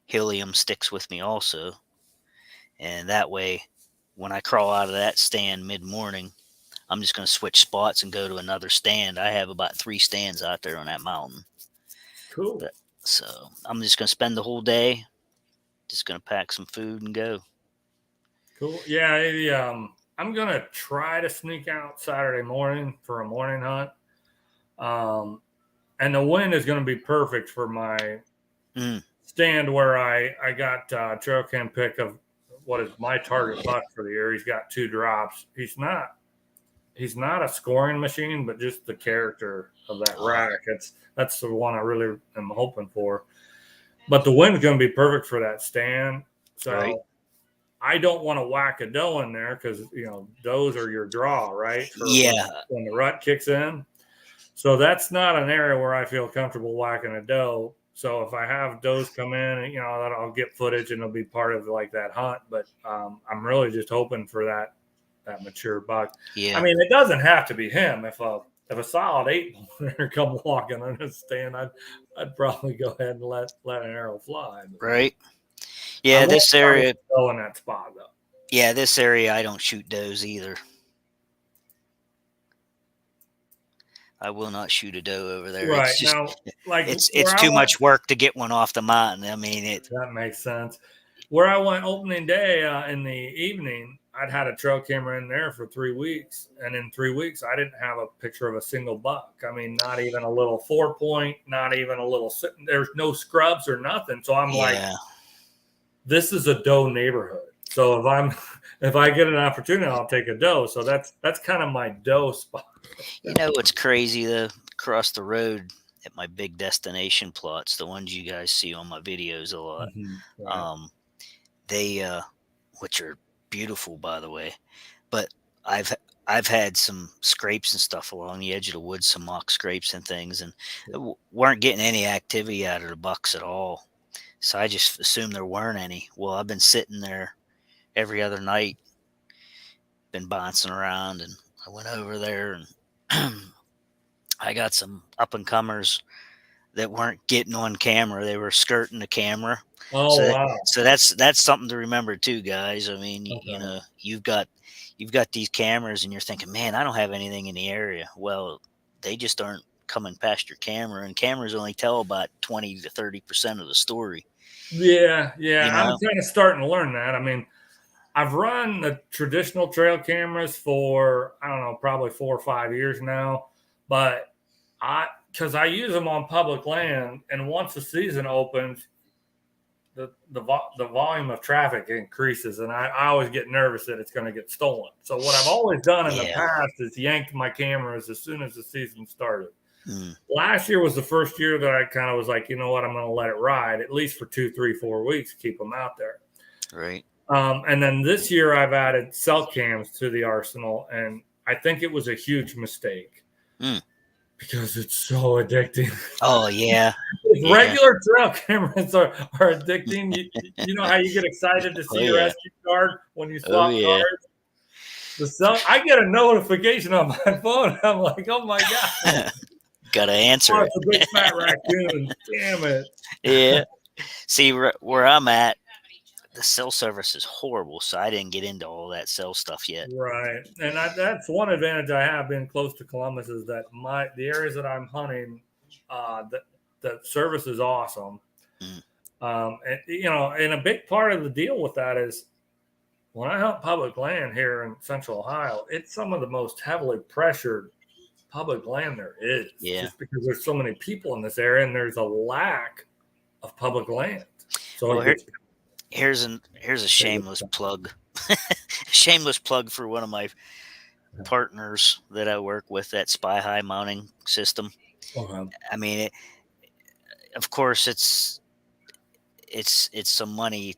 helium sticks with me also. And that way, when I crawl out of that stand mid-morning, I'm just going to switch spots and go to another stand. I have about 3 stands out there on that mountain. Cool. So I'm just going to spend the whole day, just going to pack some food and go. Cool. Yeah, I'm going to try to sneak out Saturday morning for a morning hunt. And the wind is going to be perfect for my stand where I got trail cam pick of what is my target buck for the year. He's got 2 drops. He's not a scoring machine, but just the character of that rack. That's the one I really am hoping for. But the wind's going to be perfect for that stand. So right. I don't want to whack a doe in there because, does are your draw, right? When the rut kicks in. So that's not an area where I feel comfortable whacking a doe. So if I have does come in, that I'll get footage and it'll be part of like that hunt. But I'm really just hoping for that mature buck. Yeah. I mean, it doesn't have to be him. If a solid 8-pointer come walking on a stand, I'd probably go ahead and let an arrow fly. Right. Yeah, this area. Go in that spot though. Yeah, this area I don't shoot does either. I will not shoot a doe over there. Right. It's just, now, it's too much work to get one off the mountain. I mean, that makes sense. Where I went opening day in the evening, I'd had a trail camera in there for 3 weeks. And in 3 weeks, I didn't have a picture of a single buck. I mean, not even a little 4-point, not even a little, there's no scrubs or nothing. So I'm like, this is a doe neighborhood. So if I get an opportunity, I'll take a doe. So that's kind of my doe spot. You know what's crazy though? Across the road at my big destination plots, the ones you guys see on my videos a lot, Right. they which are beautiful, by the way. But I've had some scrapes and stuff along the edge of the woods, some mock scrapes and things, and weren't getting any activity out of the bucks at all. So I just assumed there weren't any. Well, I've been sitting there every other night, been bouncing around, and I went over there and I got some up and comers that weren't getting on camera. They were skirting the camera. Oh, So wow. so that's something to remember too, guys. I mean, you Okay. know, you've got these cameras and you're thinking, "Man, I don't have anything in the area." Well, they just aren't coming past your camera, and cameras only tell about 20 to 30% of the story, Yeah, you I'm know? kind of starting to learn that. I mean, I've run the traditional trail cameras for, I don't know, probably 4 or 5 years now, but because I use them on public land, and once the season opens, the volume of traffic increases, and I always get nervous that it's going to get stolen. So what I've always done in the Yeah. past is yanked my cameras as soon as the season started. Mm, Last year was the first year that I kind of was like, you know what, I'm going to let it ride at least for 2, 3, 4 weeks, keep them out there. right. And then this year I've added cell cams to the arsenal, and I think it was a huge mistake Mm. because it's so addicting. Oh yeah. Yeah. Regular trail cameras are addicting. You know how you get excited to see Oh your yeah. SD card when you Oh swap yeah. cards? I get a notification on my phone. I'm like, oh my God. Gotta Oh, answer it. it's a big fat raccoon. Damn it. Yeah. See, where I'm at, the cell service is horrible, so I didn't get into all that cell stuff yet. Right. And that's one advantage I have being close to Columbus is that the areas that I'm hunting, the service is awesome. Mm. And and a big part of the deal with that is when I hunt public land here in Central Ohio, it's some of the most heavily pressured public land there is, Yeah. just because there's so many people in this area and there's a lack of public land. So Well, it gets here's a shameless plug. Shameless plug for one of my partners that I work with, that Spy High mounting system. I mean, of course, it's some money,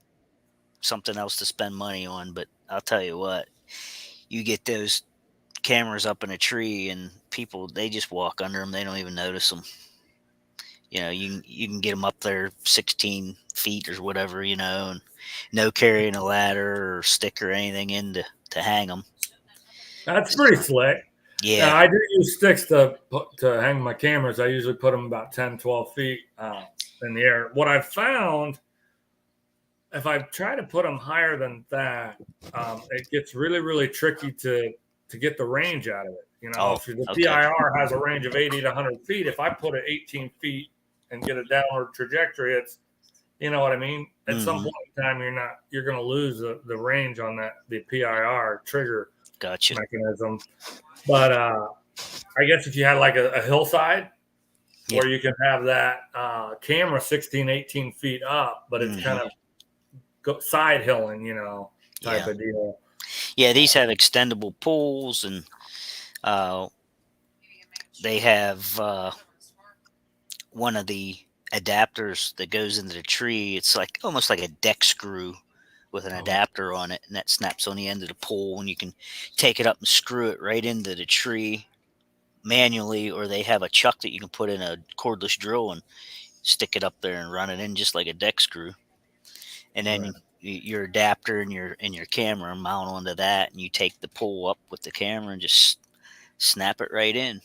something else to spend money on. But I'll tell you what, you get those cameras up in a tree, and people, they just walk under them. They don't even notice them. You know, you can get them up there 16 feet or whatever, you know, and no carrying a ladder or stick or anything in to hang them. That's pretty slick. Yeah. I do use sticks to hang my cameras. I usually put them about 10, 12 feet in the air. What I've found, if I try to put them higher than that, it gets really, really tricky to get the range out of it. You know, if the okay. PIR has a range of 80 to 100 feet, if I put it 18 feet and get a downward trajectory, it's, you know what I mean? At some point in time, you're going to lose the range on the PIR trigger Gotcha. mechanism. But I guess if you had like a hillside where you can have that camera 16, 18 feet up, but it's kind of side hilling, you know, type of deal. Yeah, these have extendable poles, and they have one of the adapters that goes into the tree. It's like almost like a deck screw with an adapter on it, and that snaps on the end of the pole, and you can take it up and screw it right into the tree manually, or they have a chuck that you can put in a cordless drill and stick it up there and run it in just like a deck screw. And then your adapter and your camera mount onto that, and you take the pole up with the camera and just snap it right in.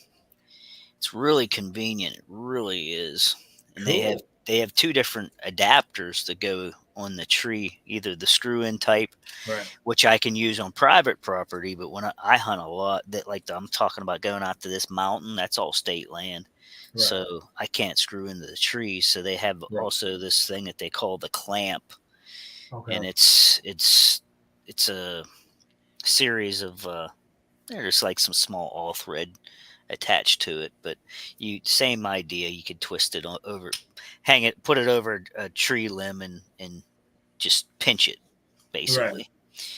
It's really convenient. It really is. And Cool. they have two different adapters that go on the tree, either the screw-in type, which I can use on private property, but when I hunt a lot, that like I'm talking about going out to this mountain, that's all state land. So I can't screw into the trees. So they have also this thing that they call the clamp. And it's a series of there's like some small all thread attached to it, but same idea. You could twist it over, hang it, put it over a tree limb, and just pinch it, basically.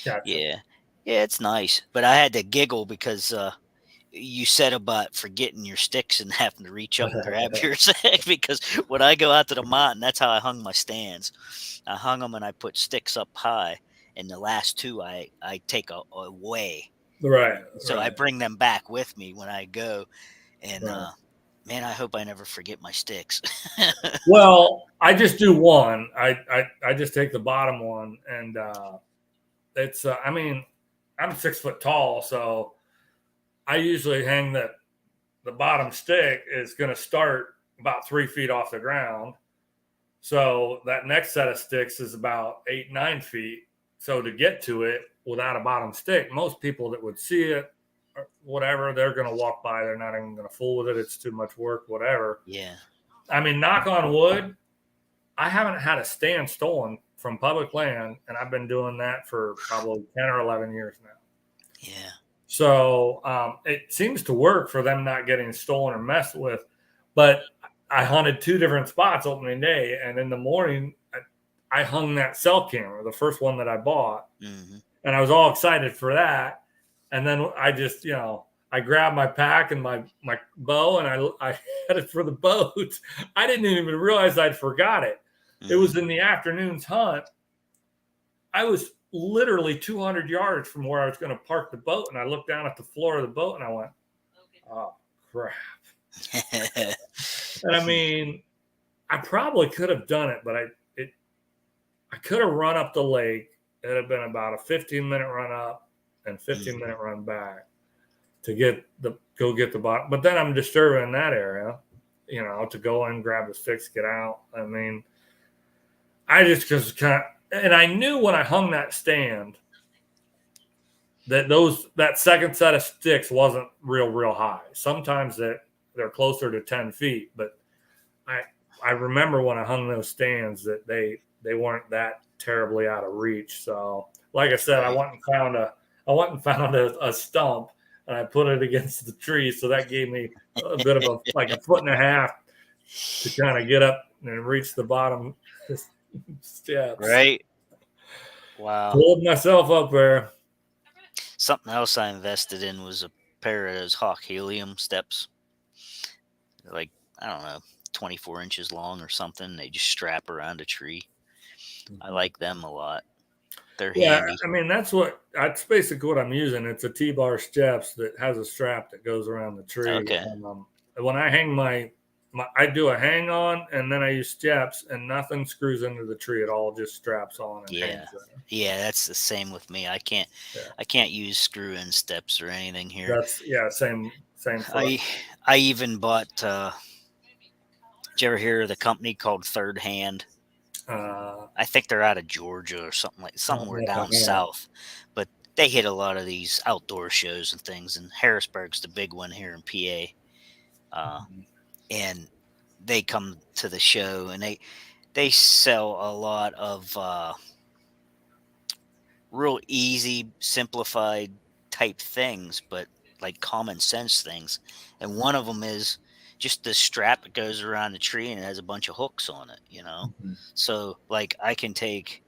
Gotcha. Yeah, it's nice. But I had to giggle because you said about forgetting your sticks and having to reach up and grab yours, because when I go out to the mountain, that's how I hung my stands. I hung them and I put sticks up high, and the last two I take away. Right. So I bring them back with me when I go, and Right. man, I hope I never forget my sticks. Well, I just do one. I just take the bottom one, and it's. I mean, I'm 6 foot tall, so I usually hang the bottom stick is going to start about 3 feet off the ground. So that next set of sticks is about 8, 9 feet. So to get to it without a bottom stick, most people that would see it or whatever, they're going to walk by. They're not even going to fool with it. It's too much work, whatever. Yeah. I mean, knock on wood, I haven't had a stand stolen from public land, and I've been doing that for probably 10 or 11 years now. Yeah. So it seems to work for them not getting stolen or messed with. But I hunted 2 different spots opening day, and in the morning, I hung that cell camera, the first one that I bought, Mm-hmm. and I was all excited for that. And then I just, I grabbed my pack and my bow, and I headed for the boat. I didn't even realize I'd forgot it. Mm-hmm. It was in the afternoon's hunt. I was literally 200 yards from where I was going to park the boat, and I looked down at the floor of the boat, and I went, "Oh crap!" And I mean, I probably could have done it, but I could have run up the lake. It had been about a 15-minute run up and 15-minute run back to go get the bottom. But then I'm disturbing that area, to go in, grab the sticks, get out. I mean, I just and I knew when I hung that stand that second set of sticks wasn't real high. Sometimes they're closer to 10 feet, but I remember when I hung those stands that they weren't that terribly out of reach. So, like I said, I went and found a stump, and I put it against the tree. So that gave me a bit of like a foot and a half to kind of get up and reach the bottom steps. Right. Wow. Pulled myself up there. Something else I invested in was a pair of those Hawk Helium steps. They're like, I don't know, 24 inches long or something. They just strap around a tree. I like them a lot. They're handy. I mean, that's basically what I'm using. It's a T-bar steps that has a strap that goes around the tree. Okay. And, when I hang I do a hang on, and then I use steps, and nothing screws into the tree at all. Just straps on. And hangs there. Yeah, that's the same with me. I can't use screw-in steps or anything here. That's same. I even bought. Did you ever hear of the company called Third Hand? I think they're out of Georgia or somewhere down south, but they hit a lot of these outdoor shows and things. And Harrisburg's the big one here in PA. And they come to the show, and they sell a lot of real easy, simplified type things, but like common sense things. And one of them is just the strap that goes around the tree, and it has a bunch of hooks on it, So like I can take,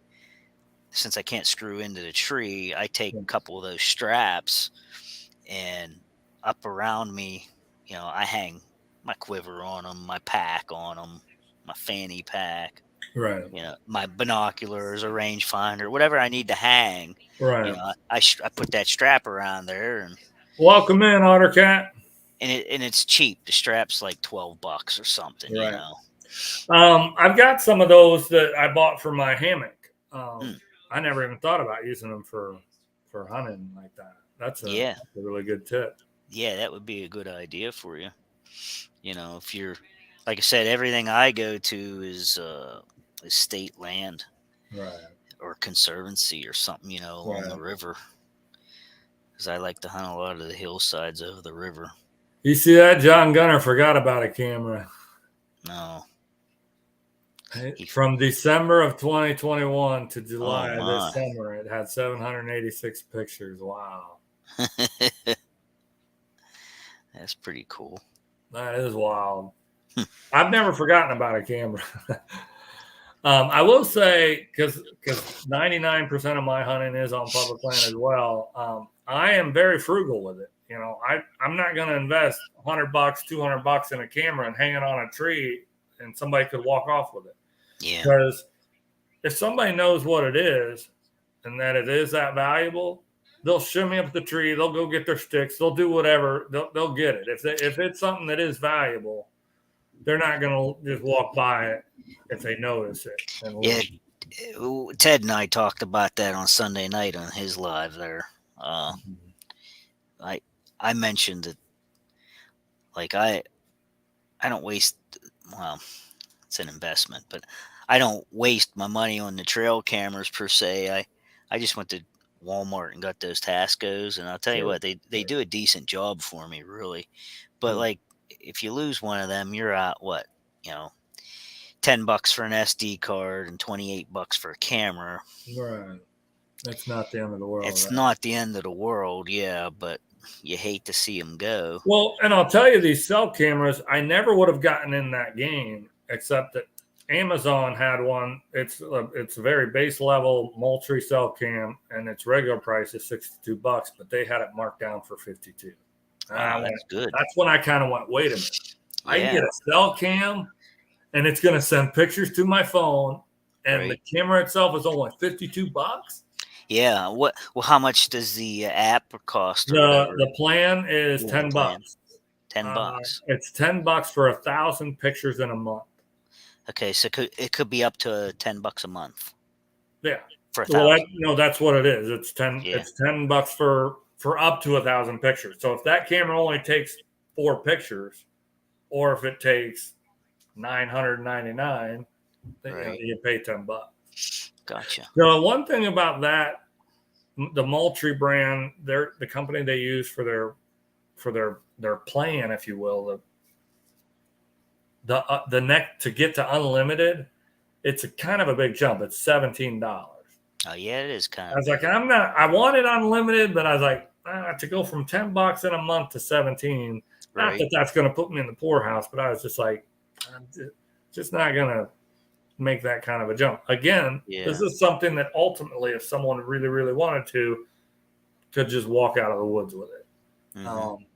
since I can't screw into the tree, I take a couple of those straps, and up around me, I hang my quiver on them, my pack on them, my fanny pack, right? My binoculars, a rangefinder, whatever I need to hang. Right. I put that strap around there, and welcome in, Otter Cat. And it's cheap. The strap's like $12 or something. Right. I've got some of those that I bought for my hammock. I never even thought about using them for hunting like that. That's a really good tip. Yeah, that would be a good idea for you. If you're, like I said, everything I go to is state land, right, or conservancy or something, along the river. Because I like to hunt a lot of the hillsides of the river. You see that? John Gunner forgot about a camera. No. From December of 2021 to July of this summer, it had 786 pictures. Wow. That's pretty cool. That is wild. I've never forgotten about a camera. I will say, because 99% of my hunting is on public land as well, I am very frugal with it. I'm not going to invest $100, $200 in a camera and hang it on a tree, and somebody could walk off with it. Yeah. Because if somebody knows what it is and that it is that valuable, they'll shimmy up the tree. They'll go get their sticks. They'll do whatever. They'll get it. If it's something that is valuable, they're not going to just walk by it if they notice it. And Yeah, leave. Ted and I talked about that on Sunday night on his live there. I mentioned that, like, I don't waste, well, it's an investment, but I don't waste my money on the trail cameras per se. I just went to Walmart and got those Tascos, and I'll tell you Sure. what, they do a decent job for me, really. But Hmm. like, if you lose one of them, you're at what, $10 for an SD card and $28 for a camera. Right. That's not the end of the world, It's right? not the end of the world, yeah, but you hate to see them go. Well, and I'll tell you, these cell cameras, I never would have gotten in that game except that Amazon had one. It's a very base level multi cell cam, and its regular price is $62, but they had it marked down for 52. And Wow, that's good. that's when I kind of went, wait a minute, I can Yeah, get a cell cam, and it's going to send pictures to my phone, and right. the camera itself is only $52. Yeah. Well, how much does the app cost or The whatever? the plan is Yeah, the $10. plan. $10. It's $10 for 1,000 pictures in a month. Okay, so it could be up to $10 a month Yeah. for Well, 1,000. that's what it is. It's 10. Yeah. It's $10 for up to 1,000 pictures. So if that camera only takes 4 pictures, or if it takes 999, then, Right. you pay $10. Gotcha. So one thing about that, the Moultrie brand, the company they use for their plan, if you will, the neck to get to unlimited, it's a kind of a big jump. It's $17. Oh yeah, it is kind I of. was like, I wanted unlimited, but I was like, to go from $10 in a month to 17. Not Right. that that's going to put me in the poorhouse, but I was just like, I'm just not going to make that kind of a jump. Again, Yeah. this is something that ultimately, if someone really, really wanted to, could just walk out of the woods with it. Mhm.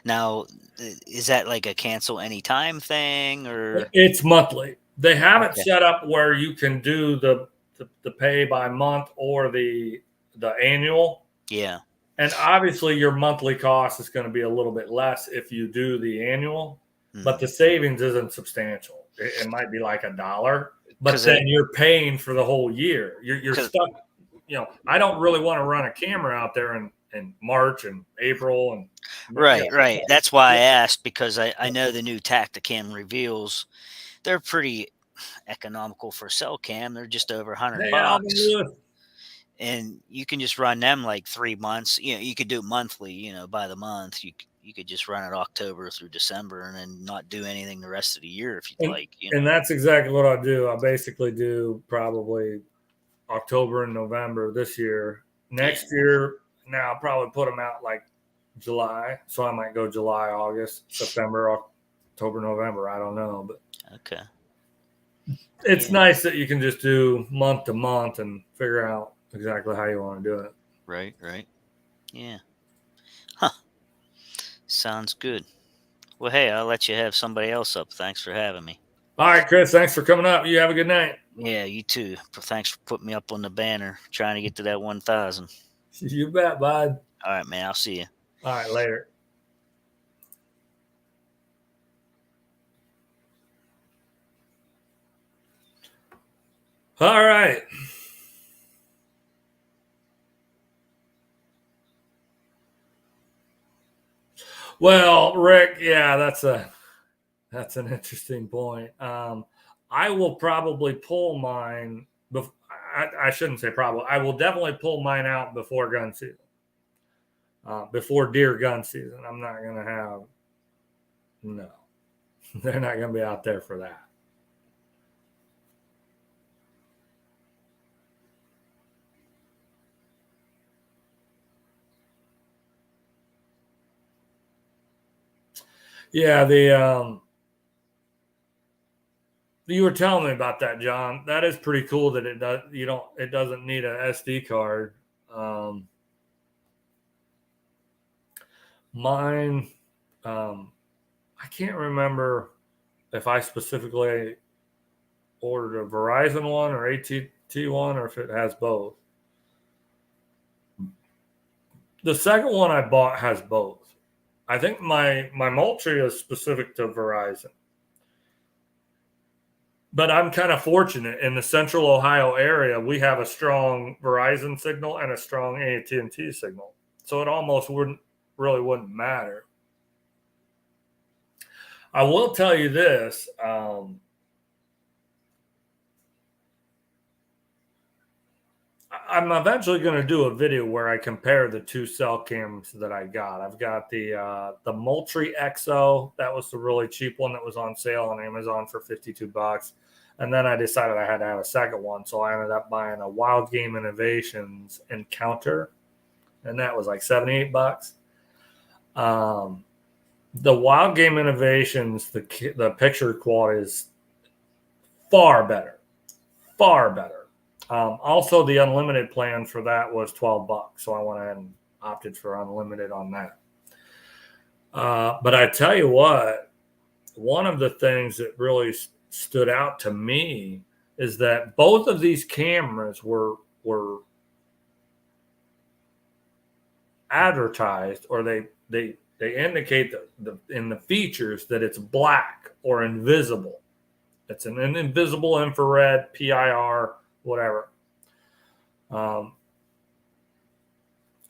Now, is that like a cancel anytime thing or? It's monthly. They have it Okay. set up where you can do the pay by month or the annual. Yeah. And obviously, your monthly cost is going to be a little bit less if you do the annual, but the savings isn't substantial. It might be like $1, but then you're paying for the whole year. You're stuck. I don't really want to run a camera out there in March and April and Right. That's why I asked, because I know the new Tacticam reveals, they're pretty economical for cell cam. They're just over $100. And you can just run them like 3 months. You could do it monthly, by the month. You could just run it October through December and then not do anything the rest of the year if you'd like. And that's exactly what I do. I basically do probably October and November this year. Next year, now I'll probably put them out like July. So I might go July, August, September, October, November. I don't know. But okay. It's nice that you can just do month to month and figure out exactly how you want to do it. Right. Yeah. Huh. Sounds good. Well, hey, I'll let you have somebody else up. Thanks for having me. All right, Chris, thanks for coming up. You have a good night. Yeah, you too. Thanks for putting me up on the banner, trying to get to that 1,000. You bet, bud. All right, man. I'll see you. All right, later. All right. Well, Rick, yeah, that's an interesting point. I will probably pull mine. I shouldn't say probably. I will definitely pull mine out before gun season. Before deer gun season. I'm not going to have. No, they're not going to be out there for that. Yeah, you were telling me about that, John. That is pretty cool that it does. It doesn't need a SD card. Mine, I can't remember if I specifically ordered a Verizon one or AT&T one, or if it has both. The second one I bought has both. I think my Moultrie is specific to Verizon. But I'm kind of fortunate in the central Ohio area. We have a strong Verizon signal and a strong AT&T signal. So it almost wouldn't matter. I will tell you this. I'm eventually going to do a video where I compare the two cell cams that I got. I've got the Moultrie XO. That was the really cheap one that was on sale on Amazon for $52. And then I decided I had to have a second one. So I ended up buying a Wild Game Innovations Encounter. And that was like $78. The Wild Game Innovations, the picture quality is far better. Far better. Also, the unlimited plan for that was $12, so I went ahead and opted for unlimited on that. But I tell you what, one of the things that really stood out to me is that both of these cameras were advertised, or they indicate in the features that it's black or invisible. It's an invisible infrared, PIR, whatever.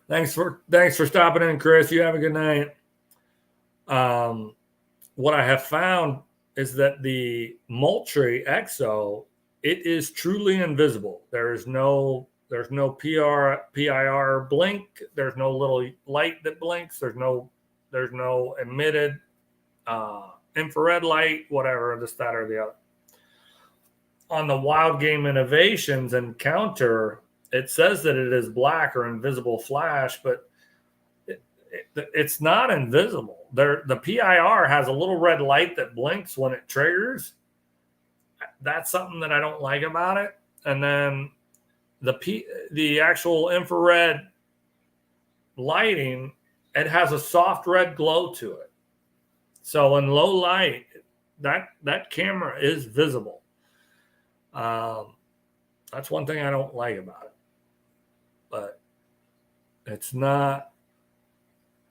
Thanks for stopping in, Chris. You have a good night. What I have found is that the Moultrie XO, it is truly invisible. There's no PIR blink. There's no little light that blinks. There's no emitted infrared light, whatever, this, that, or the other. On the Wild Game Innovations Encounter, it says that it is black or invisible flash, but it's not invisible. The PIR has a little red light that blinks when it triggers. That's something that I don't like about it. And then the actual infrared lighting, it has a soft red glow to it. So in low light, that camera is visible. That's one thing I don't like about it, but it's not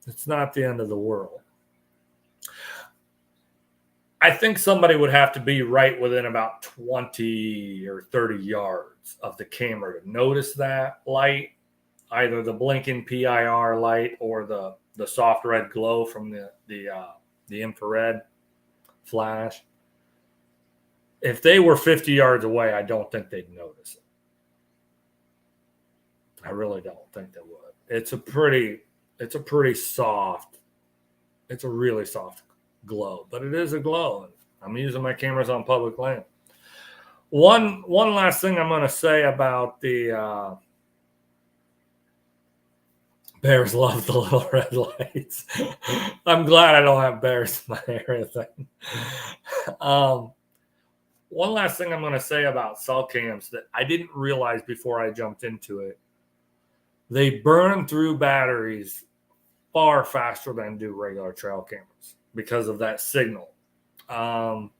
the end of the world. I think somebody would have to be right within about 20 or 30 yards of the camera to notice that light, either the blinking PIR light or the soft red glow from the infrared flash. If they were 50 yards away, I don't think they'd notice it. I really don't think they would. It's a really soft glow, but it is a glow. I'm using my cameras on public land. One last thing I'm going to say about the bears love the little red lights. I'm glad I don't have bears in my area thing. One last thing I'm going to say about cell cams that I didn't realize before I jumped into it. They burn through batteries far faster than do regular trail cameras because of that signal. And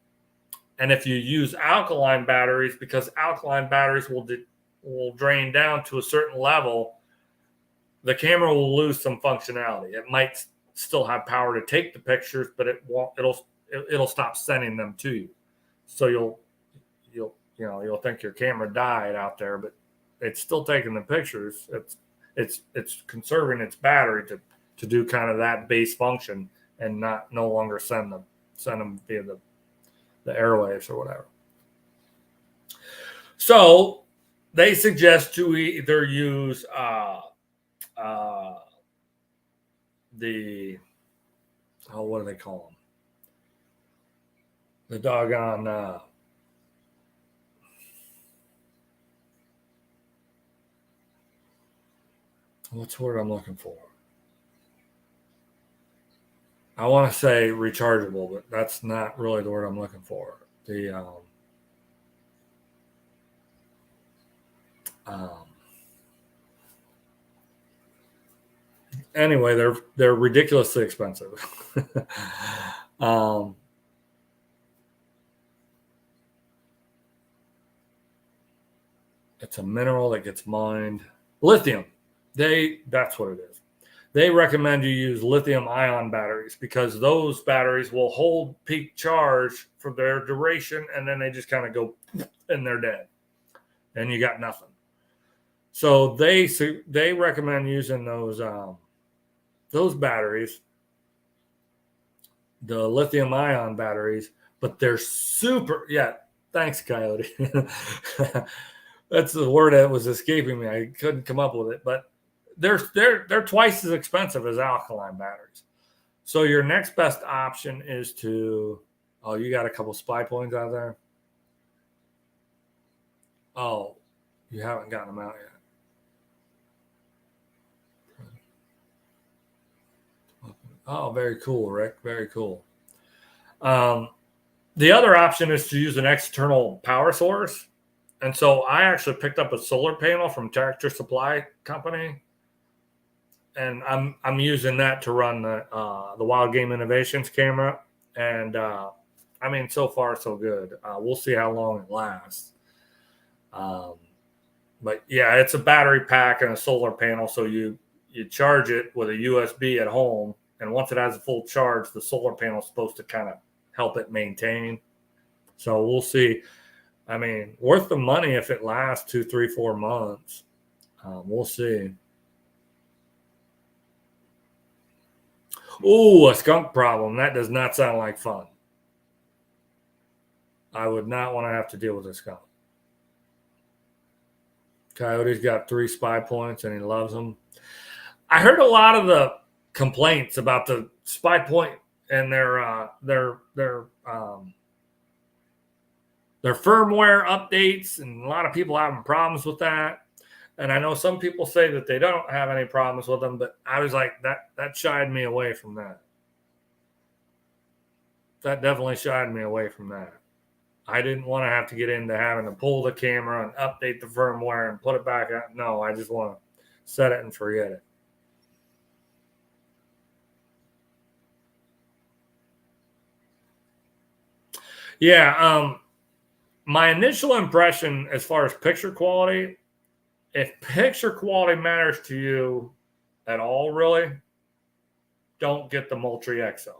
if you use alkaline batteries, because alkaline batteries will drain down to a certain level, the camera will lose some functionality. It might still have power to take the pictures, but it'll stop sending them to you. So you'll think your camera died out there, but it's still taking the pictures. It's conserving its battery to do kind of that base function and no longer send them via the airwaves or whatever. So they suggest to either use what do they call them? The doggone what's the word I'm looking for? I want to say rechargeable, but that's not really the word I'm looking for. Anyway, they're ridiculously expensive. It's a mineral that gets mined. Lithium. That's what it is. they recommend you use lithium-ion batteries because those batteries will hold peak charge for their duration, and then they just kind of go and they're dead, and you got nothing. So they recommend using those batteries, the lithium-ion batteries, but they're super. Yeah, thanks, Coyote. That's the word that was escaping me. I couldn't come up with it, but they're twice as expensive as alkaline batteries. So your next best option is to. Oh, you got a couple spy points out there. Oh, you haven't gotten them out yet. Oh, very cool, Rick. Very cool. The other option is to use an external power source. And so I actually picked up a solar panel from Tractor Supply Company, and I'm using that to run the Wild Game Innovations camera. And I mean, so far so good. We'll see how long it lasts. But yeah, it's a battery pack and a solar panel, so you charge it with a USB at home. And once it has a full charge, the solar panel is supposed to kind of help it maintain. So we'll see. I mean, worth the money if it lasts 2, 3, 4 months. We'll see. Ooh, a skunk problem. That does not sound like fun. I would not want to have to deal with a skunk. Coyote's got 3 spy points and he loves them. I heard a lot of the complaints about the spy point and their firmware updates, and a lot of people having problems with that. And I know some people say that they don't have any problems with them, but I was like, that shied me away from that. That definitely shied me away from that. I didn't want to have to get into having to pull the camera and update the firmware and put it back out. No, I just want to set it and forget it. Yeah, my initial impression as far as picture quality, if picture quality matters to you at all, really, don't get the Moultrie XO.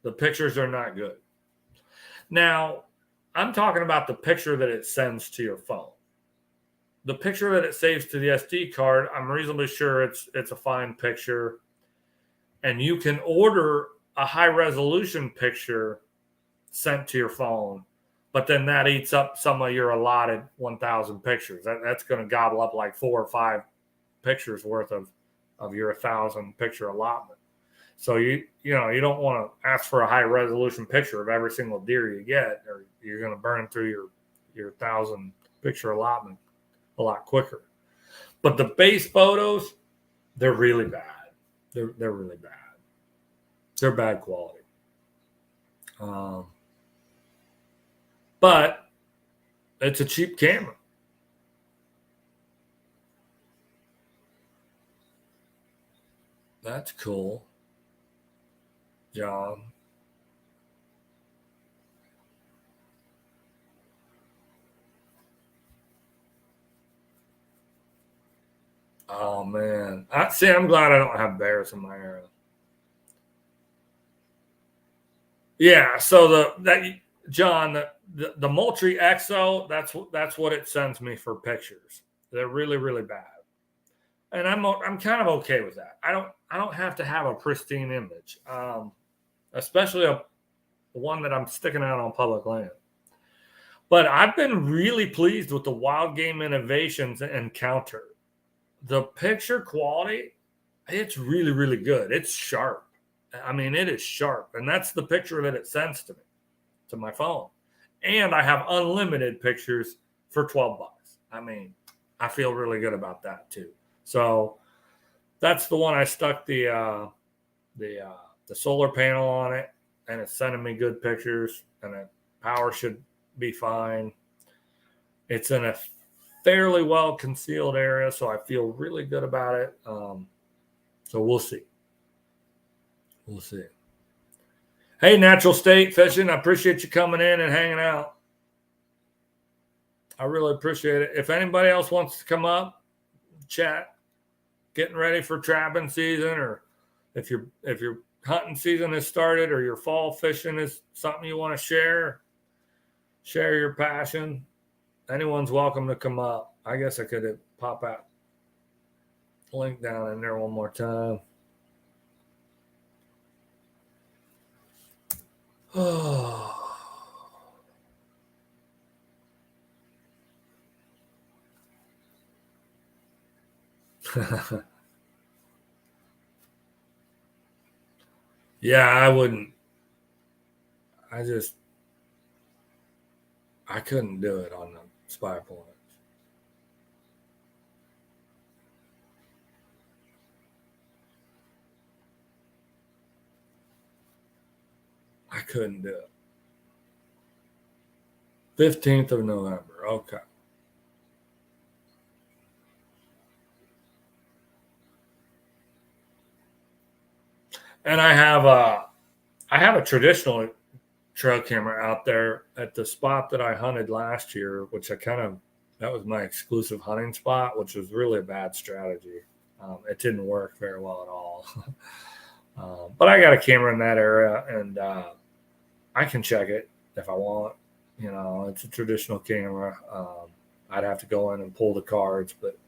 The pictures are not good. Now, I'm talking about the picture that it sends to your phone. The picture that it saves to the SD card, I'm reasonably sure it's a fine picture. And you can order a high-resolution picture sent to your phone, but then that eats up some of your allotted 1,000 pictures. That's going to gobble up like 4 or 5 pictures worth of your 1,000 picture allotment. So you don't want to ask for a high resolution picture of every single deer you get, or you're going to burn through your 1,000 picture allotment a lot quicker. But the base photos, they're really bad. They're really bad. They're bad quality. But it's a cheap camera. That's cool, John. Oh man, I'm glad I don't have bears in my area. Yeah, so John, the Moultrie XO, that's what it sends me for pictures. They're really, really bad, and I'm kind of okay with that. I don't have to have a pristine image, especially one that I'm sticking out on public land. But I've been really pleased with the Wild Game Innovations Encounter. The picture quality, it's really, really good. It's sharp. I mean, it is sharp, and that's the picture that it sends to me, to my phone. And I have unlimited pictures for $12. I mean, I feel really good about that too. So that's the one I stuck the solar panel on it, and it's sending me good pictures, and the power should be fine. It's in a fairly well concealed area, so I feel really good about it. So we'll see. We'll see. Hey, Natural State Fishing, I appreciate you coming in and hanging out. I really appreciate it. If anybody else wants to come up, chat, getting ready for trapping season, or if your hunting season has started, or your fall fishing is something you want to share your passion, anyone's welcome to come up. I guess I could pop out link down in there one more time. Oh. Yeah, I wouldn't. I couldn't do it on the spy points. I couldn't do it. 15th of November. Okay. And I have a traditional trail camera out there at the spot that I hunted last year, which that was my exclusive hunting spot, which was really a bad strategy. It didn't work very well at all. But I got a camera in that area, and I can check it if I want. You know, it's a traditional camera. I'd have to go in and pull the cards, but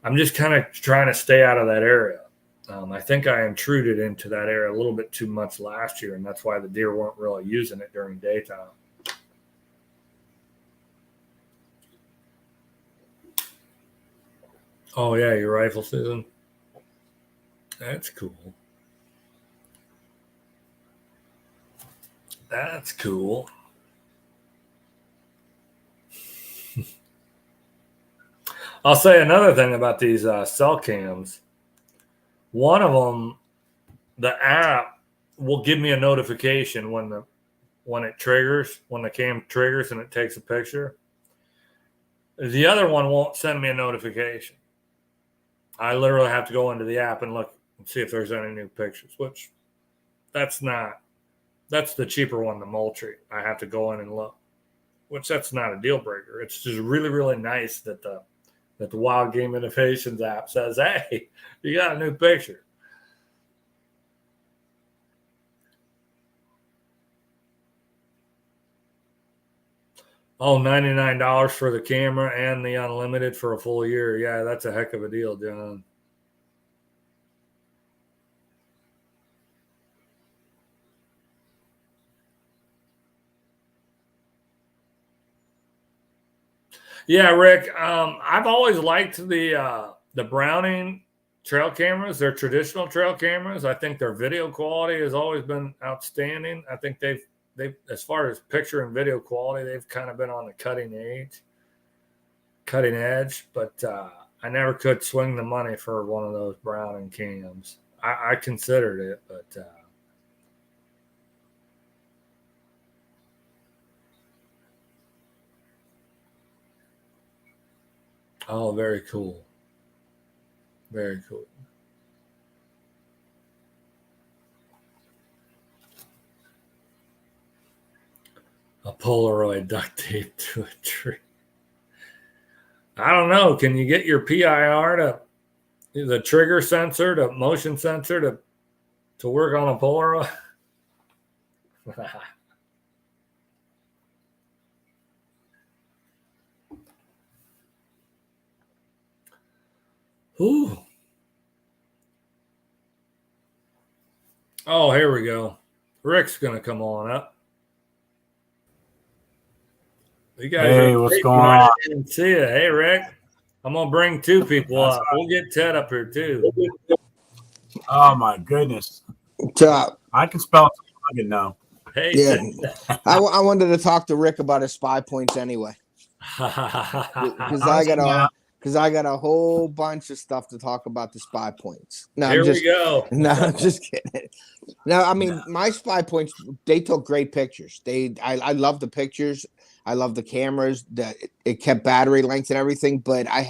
I'm just kind of trying to stay out of that area. I think I intruded into that area a little bit too much last year, and that's why the deer weren't really using it during daytime. Oh, yeah, your rifle season? That's cool. That's cool. I'll say another thing about these cell cams. One of them, the app will give me a notification when the cam triggers and it takes a picture. The other one won't send me a notification. I literally have to go into the app and look and see if there's any new pictures, which that's the cheaper one, the Moultrie. I have to go in and look, which that's not a deal breaker. It's just really, really nice that the Wild Game Innovations app says, hey, you got a new picture. Oh, $99 for the camera and the unlimited for a full year. Yeah, that's a heck of a deal, John. Yeah, Rick. I've always liked the Browning trail cameras. They're traditional trail cameras. I think their video quality has always been outstanding. I think they've as far as picture and video quality, they've kind of been on the cutting edge. But I never could swing the money for one of those Browning cams. I considered it, but. Oh, very cool. Very cool. A Polaroid duct tape to a tree. I don't know. Can you get your PIR the trigger sensor, the motion sensor to work on a Polaroid? Ooh. Oh, here we go. Rick's gonna come on up. You guys, hey, what's going on? I didn't see you. Hey, Rick. I'm gonna bring two people up. We'll get Ted up here too. Oh my goodness! What's up? I can spell it now. Hey, yeah. I wanted to talk to Rick about his spy points anyway, because I got a whole bunch of stuff to talk about the spy points. No, here we go. No, I'm just kidding. No, I mean my spy points. They took great pictures. I love the pictures. I love the cameras. That it kept battery length and everything. But I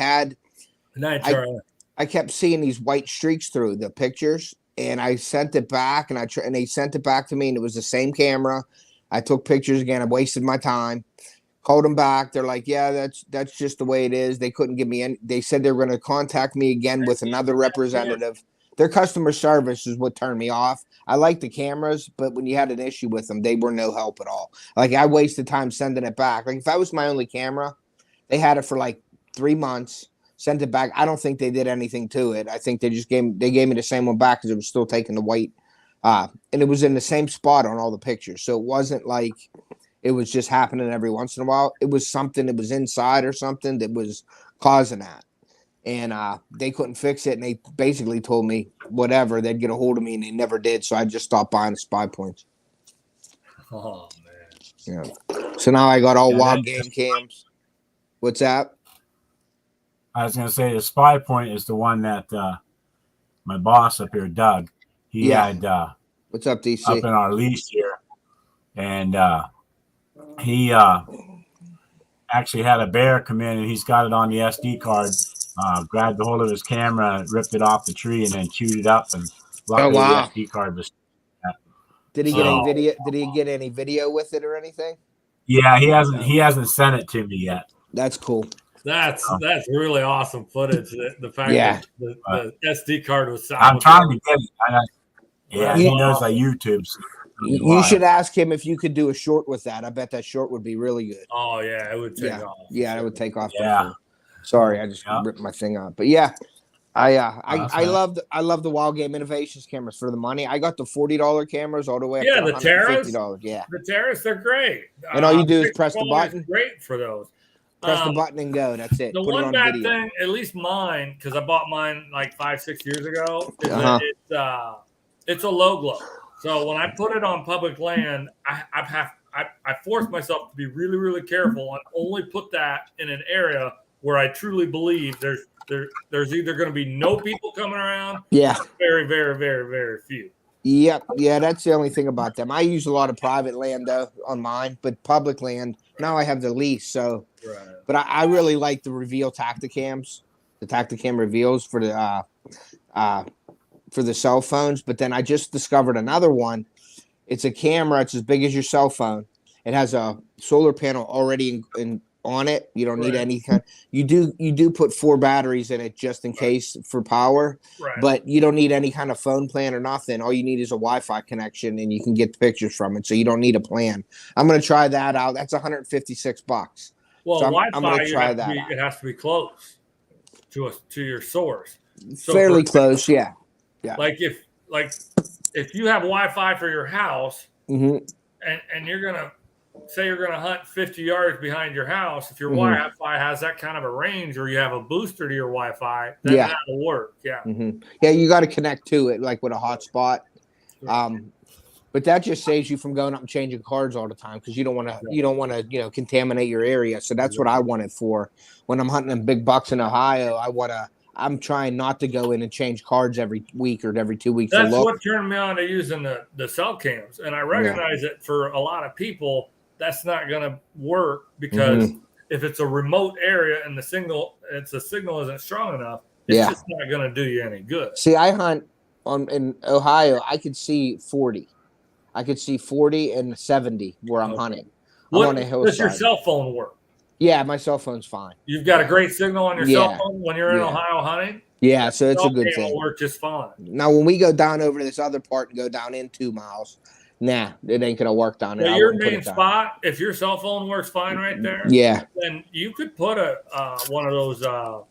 kept seeing these white streaks through the pictures, and I sent it back, and they sent it back to me, and it was the same camera. I took pictures again. I wasted my time, Called them back. They're like, yeah, that's just the way it is. They couldn't give me any. They said they were going to contact me again with another representative. Their customer service is what turned me off. I like the cameras, but when you had an issue with them, they were no help at all. Like I wasted time sending it back. Like if that was my only camera, they had it for like 3 months, sent it back. I don't think they did anything to it. I think they gave me the same one back because it was still taking the white. And it was in the same spot on all the pictures. So it wasn't like it was just happening every once in a while. It was something that was inside or something that was causing that. And they couldn't fix it. And they basically told me whatever, they'd get a hold of me, and they never did. So I just stopped buying the spy points. Oh, man. Yeah. So now I got all wild game cams. What's that? I was going to say the spy point is the one that my boss up here, Doug, he had What's up, DC? up in our lease here. And he actually had a bear come in, and he's got it on the SD card. Grabbed a hold of his camera, ripped it off the tree, and then chewed it up. And luckily, wow. the SD card was. Did he get any video? Did he get any video with it or anything? Yeah, he hasn't. He hasn't sent it to me yet. That's cool. That's really awesome footage. The fact that the SD card was. I'm trying to get it. He knows I YouTube. So you should ask him if you could do a short with that. I bet that short would be really good. Oh yeah, it would take off. Yeah, it would take off. Yeah. Sorry, I just ripped my thing out. But yeah, I love the Wild Game Innovations cameras for the money. I got the $40 cameras all the way up to the Terras. Yeah, the Terras, they're great. And all you do is press the button. Great for those. Press the button and go. That's it. The Put one it on bad video. thing, at least mine, because I bought mine like 5-6 years ago, is that it's a low glow. So when I put it on public land, I force myself to be really, really careful and only put that in an area where I truly believe there's either going to be no people coming around. Yeah. Very, very, very, very few. Yep. Yeah, that's the only thing about them. I use a lot of private land though on mine, but public land, now I have the lease. So, but I really like the Reveal Tacticams, the Tacticam Reveals for the cell phones. But then I just discovered another one. It's a camera. It's as big as your cell phone. It has a solar panel already on it. You don't need any kind. You do put 4 batteries in it just in case for power, but you don't need any kind of phone plan or nothing. All you need is a Wi-Fi connection, and you can get the pictures from it. So you don't need a plan. I'm gonna try that out. That's $156. Well, so Wi-Fi, I'm gonna try that. It has to be close to your source. So fairly close, yeah. Like if you have Wi-Fi for your house, and you're gonna hunt 50 yards behind your house, if your Wi-Fi has that kind of a range, or you have a booster to your Wi-Fi, then that'll work. Yeah. Yeah, you got to connect to it like with a hotspot. But that just saves you from going up and changing cards all the time, because you don't want to contaminate your area. So that's what I want it for. When I'm hunting in big bucks in Ohio, I'm trying not to go in and change cards every week or every 2 weeks. That's what turned me on to using the cell cams, and I recognize that for a lot of people, that's not going to work, because if it's a remote area and the signal isn't strong enough, it's just not going to do you any good. See, I hunt in Ohio. I could see 40. I could see 40 and 70 where I'm hunting. I'm on a hillside. Does your cell phone work? Yeah, my cell phone's fine. You've got a great signal on your cell phone when you're in Ohio hunting? Yeah, so it's a good thing. It'll work just fine. Now, when we go down over to this other part and go down in 2 miles, nah, it ain't going to work down there. Well, your main spot, if your cell phone works fine right there, then you could put one of those,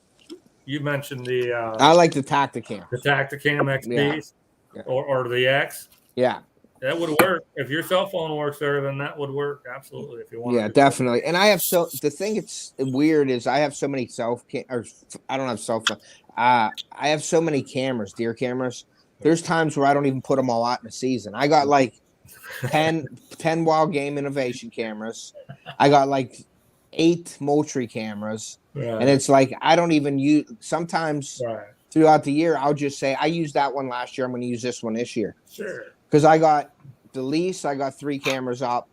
you mentioned the... I like the Tacticam. The Tacticam XPs or the X. Yeah. That would work. If your cell phone works there, then that would work. Absolutely. If you want. Yeah, definitely. And I have the thing it's weird is I have so many I don't have cell phone. I have so many cameras, deer cameras. There's times where I don't even put them all out in the season. I got like 10 Wild Game Innovation cameras. I got like 8 Moultrie cameras. And it's like I don't even use sometimes throughout the year. I'll just say I used that one last year. I'm going to use this one this year. Sure. Because I got the lease, I got 3 cameras up.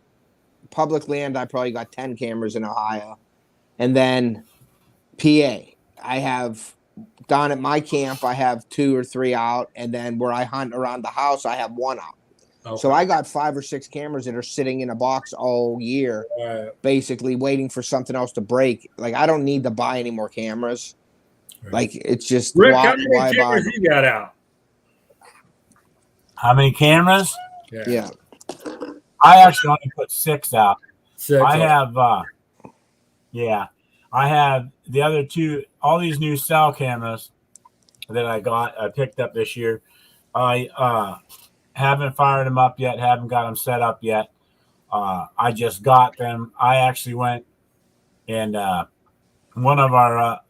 Public land, I probably got 10 cameras in Ohio. And then PA, I have down at my camp, I have 2 or 3 out. And then where I hunt around the house, I have 1 out. So I got 5 or 6 cameras that are sitting in a box all year, basically waiting for something else to break. Like I don't need to buy any more cameras. Right. Like it's just Rick, how many why buy cameras them? you got out? How many cameras? Yeah. I actually only put 6 out. 6. I have, I have the other 2. All these new cell cameras that I picked up this year. I haven't fired them up yet. Haven't got them set up yet. I just got them. I actually went and one of our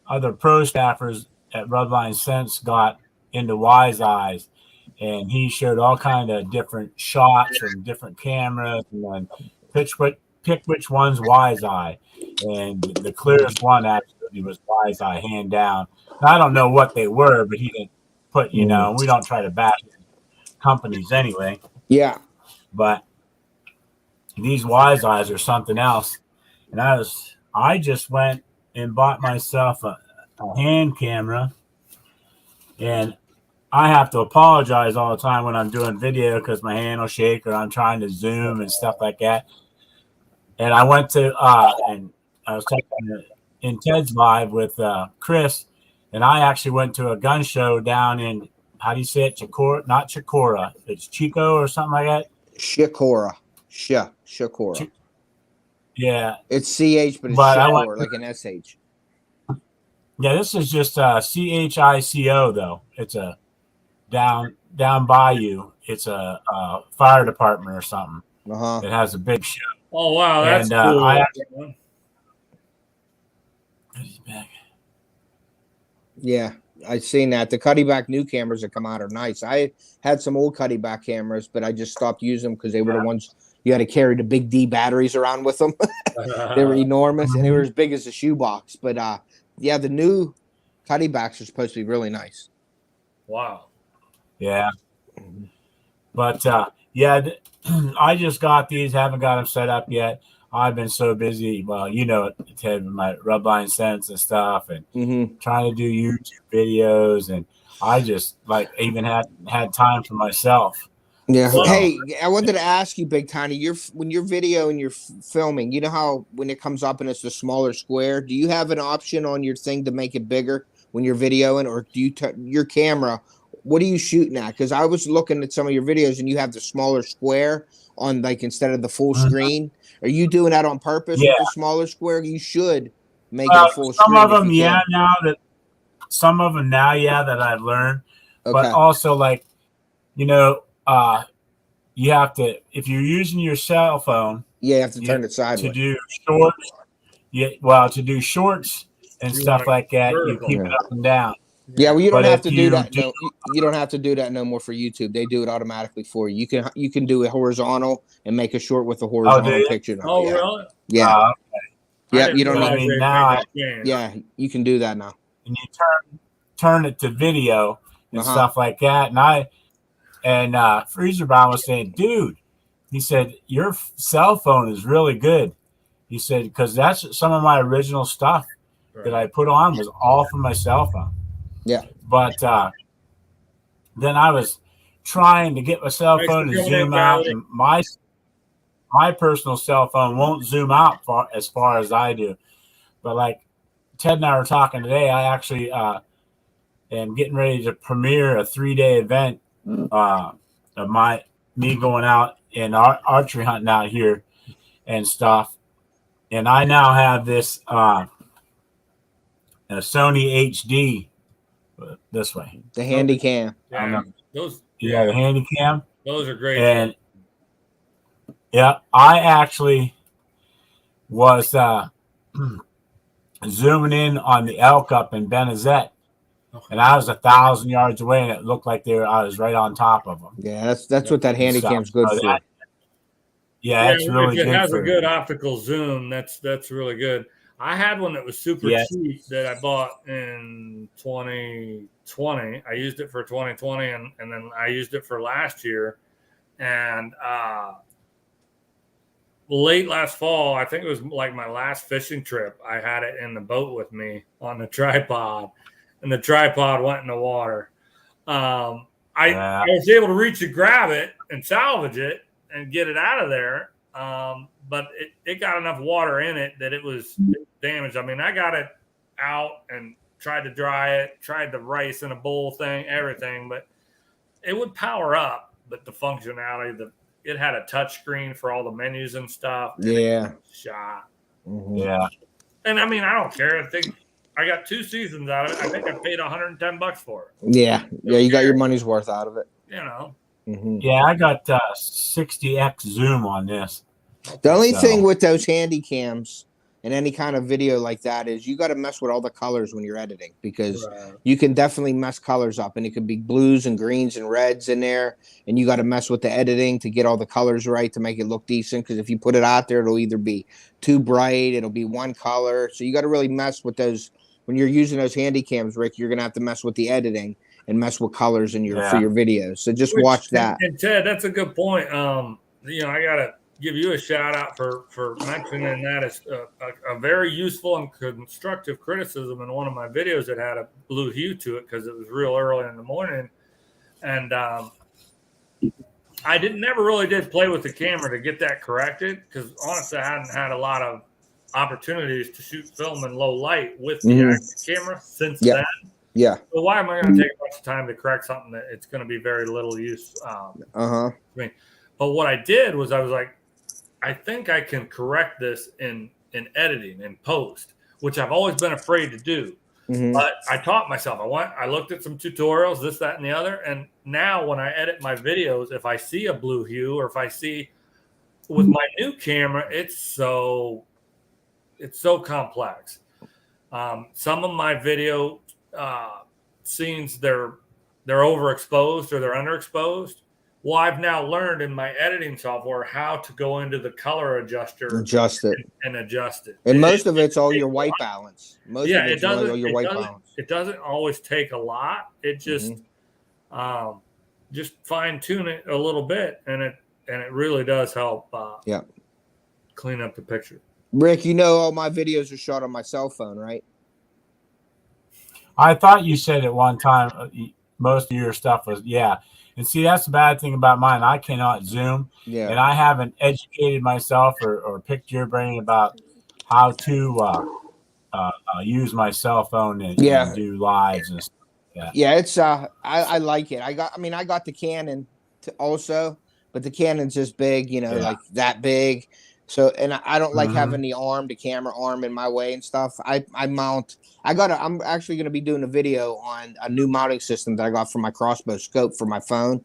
other pro staffers at Rubline Sense got into Wise Eyes, and he showed all kind of different shots and different cameras, and then pick which one's Wise Eye, and the clearest one absolutely was Wise Eye, hand down. Now, I don't know what they were, but he didn't put. We don't try to bash companies anyway. Yeah. But these Wise Eyes are something else, and I just went and bought myself a hand camera, and I have to apologize all the time when I'm doing video because my hand will shake or I'm trying to zoom and stuff like that. And I went to and I was talking in Ted's live with Chris, and I actually went to a gun show down in, how do you say it? Chicora, not Chicora. It's Chico or something like that. Shikora. Shikora. Yeah. It's CH, but it's Shikora, like an SH. Yeah, this is just CHICO though. It's a down by you. It's a fire department or something. It has a big show. Oh wow, that's cool. Yeah, I've seen that. The Cuddy back new cameras that come out are nice. I had some old Cuddy back cameras, but I just stopped using them because they were the ones you had to carry the big D batteries around with them. They were enormous and they were as big as a shoebox. But yeah, the new Cuddy backs are supposed to be really nice. Wow. Yeah. But yeah, I just got these, haven't got them set up yet. I've been so busy. Well, Ted, my Rubline Sense and stuff, and trying to do YouTube videos, and I just even had time for myself. Yeah. So, hey, I wanted to ask you, Big Tiny, when you're video and you're filming, you know how when it comes up and it's the smaller square, do you have an option on your thing to make it bigger when you're videoing, or do you your camera? What are you shooting at? Because I was looking at some of your videos and you have the smaller square on instead of the full screen. Are you doing that on purpose with the smaller square? You should make it a full screen. Some of them, some of them now, that I've learned. Okay. But also, you have to, if you're using your cell phone, you have to turn it sideways to do shorts. To do shorts and stuff like that, you keep it up and down. Yeah, well, you don't have to do that. No, you don't have to do that no more for YouTube. They do it automatically for you. You can do it horizontal and make a short with a horizontal picture. Now. Oh, really? Yeah. Okay. Yeah, you don't need. Now, you can do that now. And you turn it to video and stuff like that. And Freezerbound was saying, dude, he said, your cell phone is really good. He said, because that's some of my original stuff that I put on was all from my cell phone. Yeah. But then I was trying to get my cell phone to zoom out, and my personal cell phone won't zoom out as far as I do. But Ted and I were talking today, I actually am getting ready to premiere a 3-day event of me going out and archery hunting out here and stuff. And I now have this a Sony HD this way. The handy cam. Yeah, the handy cam. Those are great. And I actually was zooming in on the elk up in Benazet. And I was 1,000 yards away, and it looked like I was right on top of them. Yeah, that's what that handy cam's good for. It's really good. If it has a good optical zoom, that's really good. I had one that was super cheap that I bought in 2020. I used it for 2020, and then I used it for last year. And late last fall, I think it was my last fishing trip, I had it in the boat with me on the tripod, and the tripod went in the water. I was able to reach and grab it and salvage it and get it out of there. But it got enough water in it that it was damaged. I mean, I got it out and tried to dry it, tried the rice in a bowl thing, everything, but it would power up. But the functionality, it had a touch screen for all the menus and stuff. And Yeah. Shot. Mhm. Yeah. And I mean, I don't care. I think I got 2 seasons out of it. I think I paid $110 for it. Yeah. You got your money's worth out of it. You know. Mhm. Yeah, I got 60x zoom on this. The only So- thing with those handy cams and any kind of video like that is you got to mess with all the colors when you're editing, because you can definitely mess colors up, and it could be blues and greens and reds in there, and you got to mess with the editing to get all the colors right to make it look decent, because if you put it out there, it'll either be too bright, it'll be one color. So you got to really mess with those when you're using those handy cams, Rick. You're gonna have to mess with the editing and mess with colors in your for your videos. So just watch that. And Ted, that's a good point. You know, I gotta give you a shout out for mentioning that. It's a very useful and constructive criticism in one of my videos that had a blue hue to it because it was real early in the morning, and I never really did play with the camera to get that corrected, because honestly I hadn't had a lot of opportunities to shoot film in low light with the active camera since then. Yeah. So why am I going to take a bunch of time to correct something that it's going to be very little use? I mean, but what I did was I was like, I think I can correct this in editing, in post, which I've always been afraid to do. But I taught myself. I looked at some tutorials, this, that, and the other. And now when I edit my videos, if I see a blue hue, or if I see with my new camera, it's so complex. Some of my video scenes, they're overexposed or they're underexposed. Well, I've now learned in my editing software how to go into the color adjuster, adjust it. And most of it's all your white balance. It doesn't always take a lot. It just fine tune it a little bit, and it really does help. Clean up the picture. Rick, you know all my videos are shot on my cell phone, right? I thought you said at one time most of your stuff was And see, that's the bad thing about mine. I cannot zoom, and I haven't educated myself or picked your brain about how to use my cell phone and do lives and stuff like that. Yeah, it's I like it. I got the Canon also, but the Canon's just big, like that big. So, and I don't like having the camera arm in my way and stuff. I'm actually going to be doing a video on a new mounting system that I got for my crossbow scope for my phone.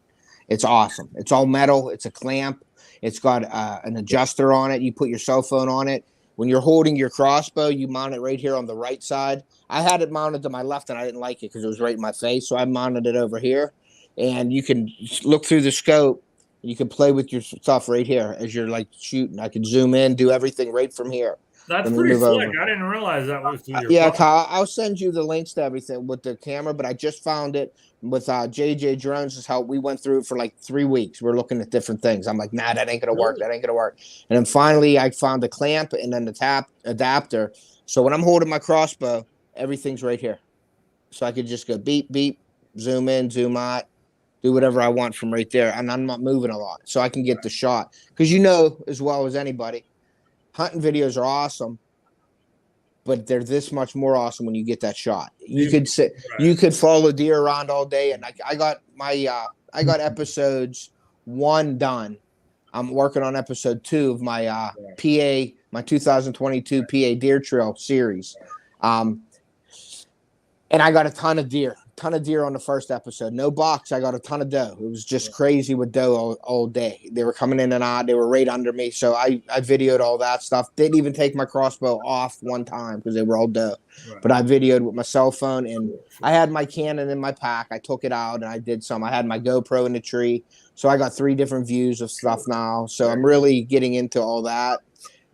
It's awesome. It's all metal. It's a clamp. It's got an adjuster on it. You put your cell phone on it. When you're holding your crossbow, you mount it right here on the right side. I had it mounted to my left, and I didn't like it because it was right in my face. So I mounted it over here, and you can look through the scope. You can play with your stuff right here as you're like shooting. I can zoom in, do everything right from here. That's pretty slick. I didn't realize that was through your phone. Kyle, I'll send you the links to everything with the camera, but I just found it with JJ Drones' help. We went through it for like 3 weeks. We're looking at different things. I'm like, nah, that ain't gonna work. That ain't gonna work. And then finally I found the clamp and then the tap adapter. So when I'm holding my crossbow, everything's right here. So I could just go beep, beep, zoom in, zoom out, do whatever I want from right there. And I'm not moving a lot. So I can get the shot. Because as well as anybody, hunting videos are awesome, but they're this much more awesome when you get that shot. You could follow deer around all day. And I got I got episodes 1 done. I'm working on episode 2 of my my 2022 PA Deer Trail series. And I got a ton of deer on the first episode. No box. I got a ton of doe. It was just crazy with doe all day. They were coming in and out. They were right under me. So I videoed all that stuff. Didn't even take my crossbow off one time because they were all doe. Right. But I videoed with my cell phone, and I had my Canon in my pack. I took it out and I did some. I had my GoPro in the tree. So I got 3 different views of stuff now. So I'm really getting into all that.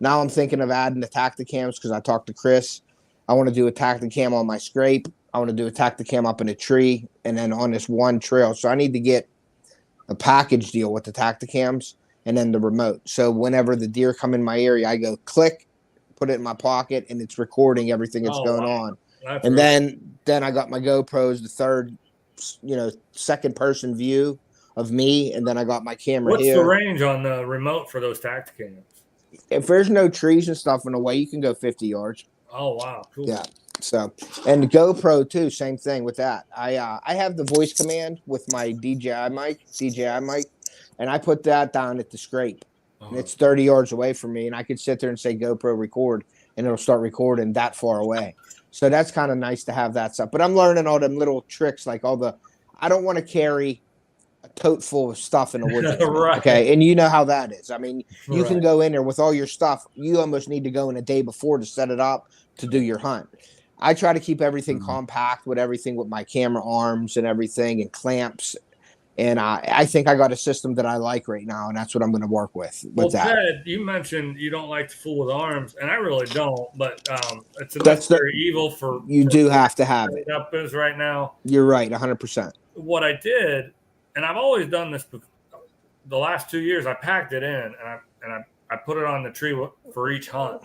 Now I'm thinking of adding the Tacticams because I talked to Chris. I want to do a Tacticam on my scrape. I want to do a Tacticam up in a tree and then on this one trail. So I need to get a package deal with the Tacticams and then the remote. So whenever the deer come in my area, I go click, put it in my pocket, and it's recording everything that's going on. That's and then I got my GoPros, the second person view of me, and then I got my camera What's the here. range on the remote for those Tacticams? If there's no trees and stuff in the way, you can go 50 yards. Oh wow, cool. Yeah. So, and the GoPro too, same thing with that. I have the voice command with my DJI mic, and I put that down at the scrape. And it's 30 yards away from me, and I could sit there and say GoPro record, and it'll start recording that far away. So that's kind of nice to have that stuff. But I'm learning all them little tricks, like I don't want to carry a tote full of stuff in the woods. With me, Right. okay. And you know how that is. I mean, you can Right. go in there with all your stuff. You almost need to go in a day before to set it up to do your hunt. I try to keep everything compact with everything with my camera arms and everything and clamps. And I think I got a system that I like right now, and that's what I'm going to work with Well, that. Ted, you mentioned you don't like to fool with arms, and I really don't. But it's a That's necessary evil for do have to have it. Up is right now. You're right, 100%. What I did, and I've always done this. The last 2 years, I packed it in, and I put it on the tree for each hunt.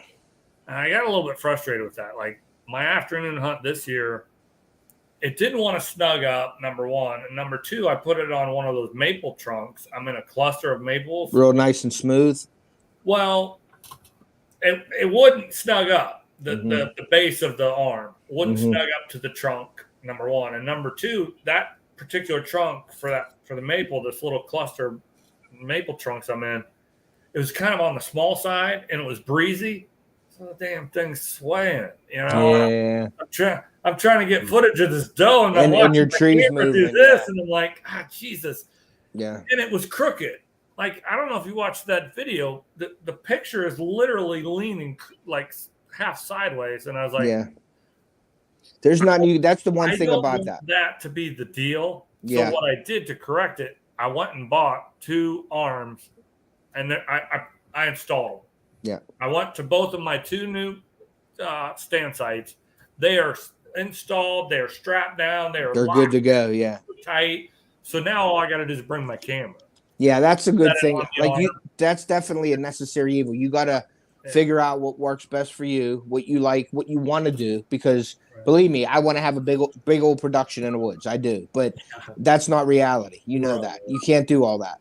And I got a little bit frustrated with that. Like my afternoon hunt this year, it didn't want to snug up, number one. And number two, I put it on one of those maple trunks. I'm in a cluster of maples. Real nice and smooth. Well, it wouldn't snug up. The base of the arm wouldn't snug up to the trunk, number one. And number two, that particular trunk for the maple, this little cluster maple trunks I'm in, it was kind of on the small side, and it was breezy. So the damn thing's swaying, Yeah. I'm trying to get footage of this doe, and I'm watching your trees do moving. this, and I'm like, Jesus. Yeah. And it was crooked. Like, I don't know if you watched that video. The picture is literally leaning like half sideways, and I was like, yeah. There's not new. That's the one thing about that. That to be the deal. Yeah. So what I did to correct it, I went and bought 2 arms, and then I installed them. Yeah. I went to both of my 2 new stand sites. They are installed. They are strapped down. They're good to go. Yeah. Tight. So now all I got to do is bring my camera. Yeah, that's a good thing. Like that's definitely a necessary evil. You got to figure out what works best for you, what you like, what you want to do. Because believe me, I want to have a big old production in the woods. I do, but that's not reality. You know that you can't do all that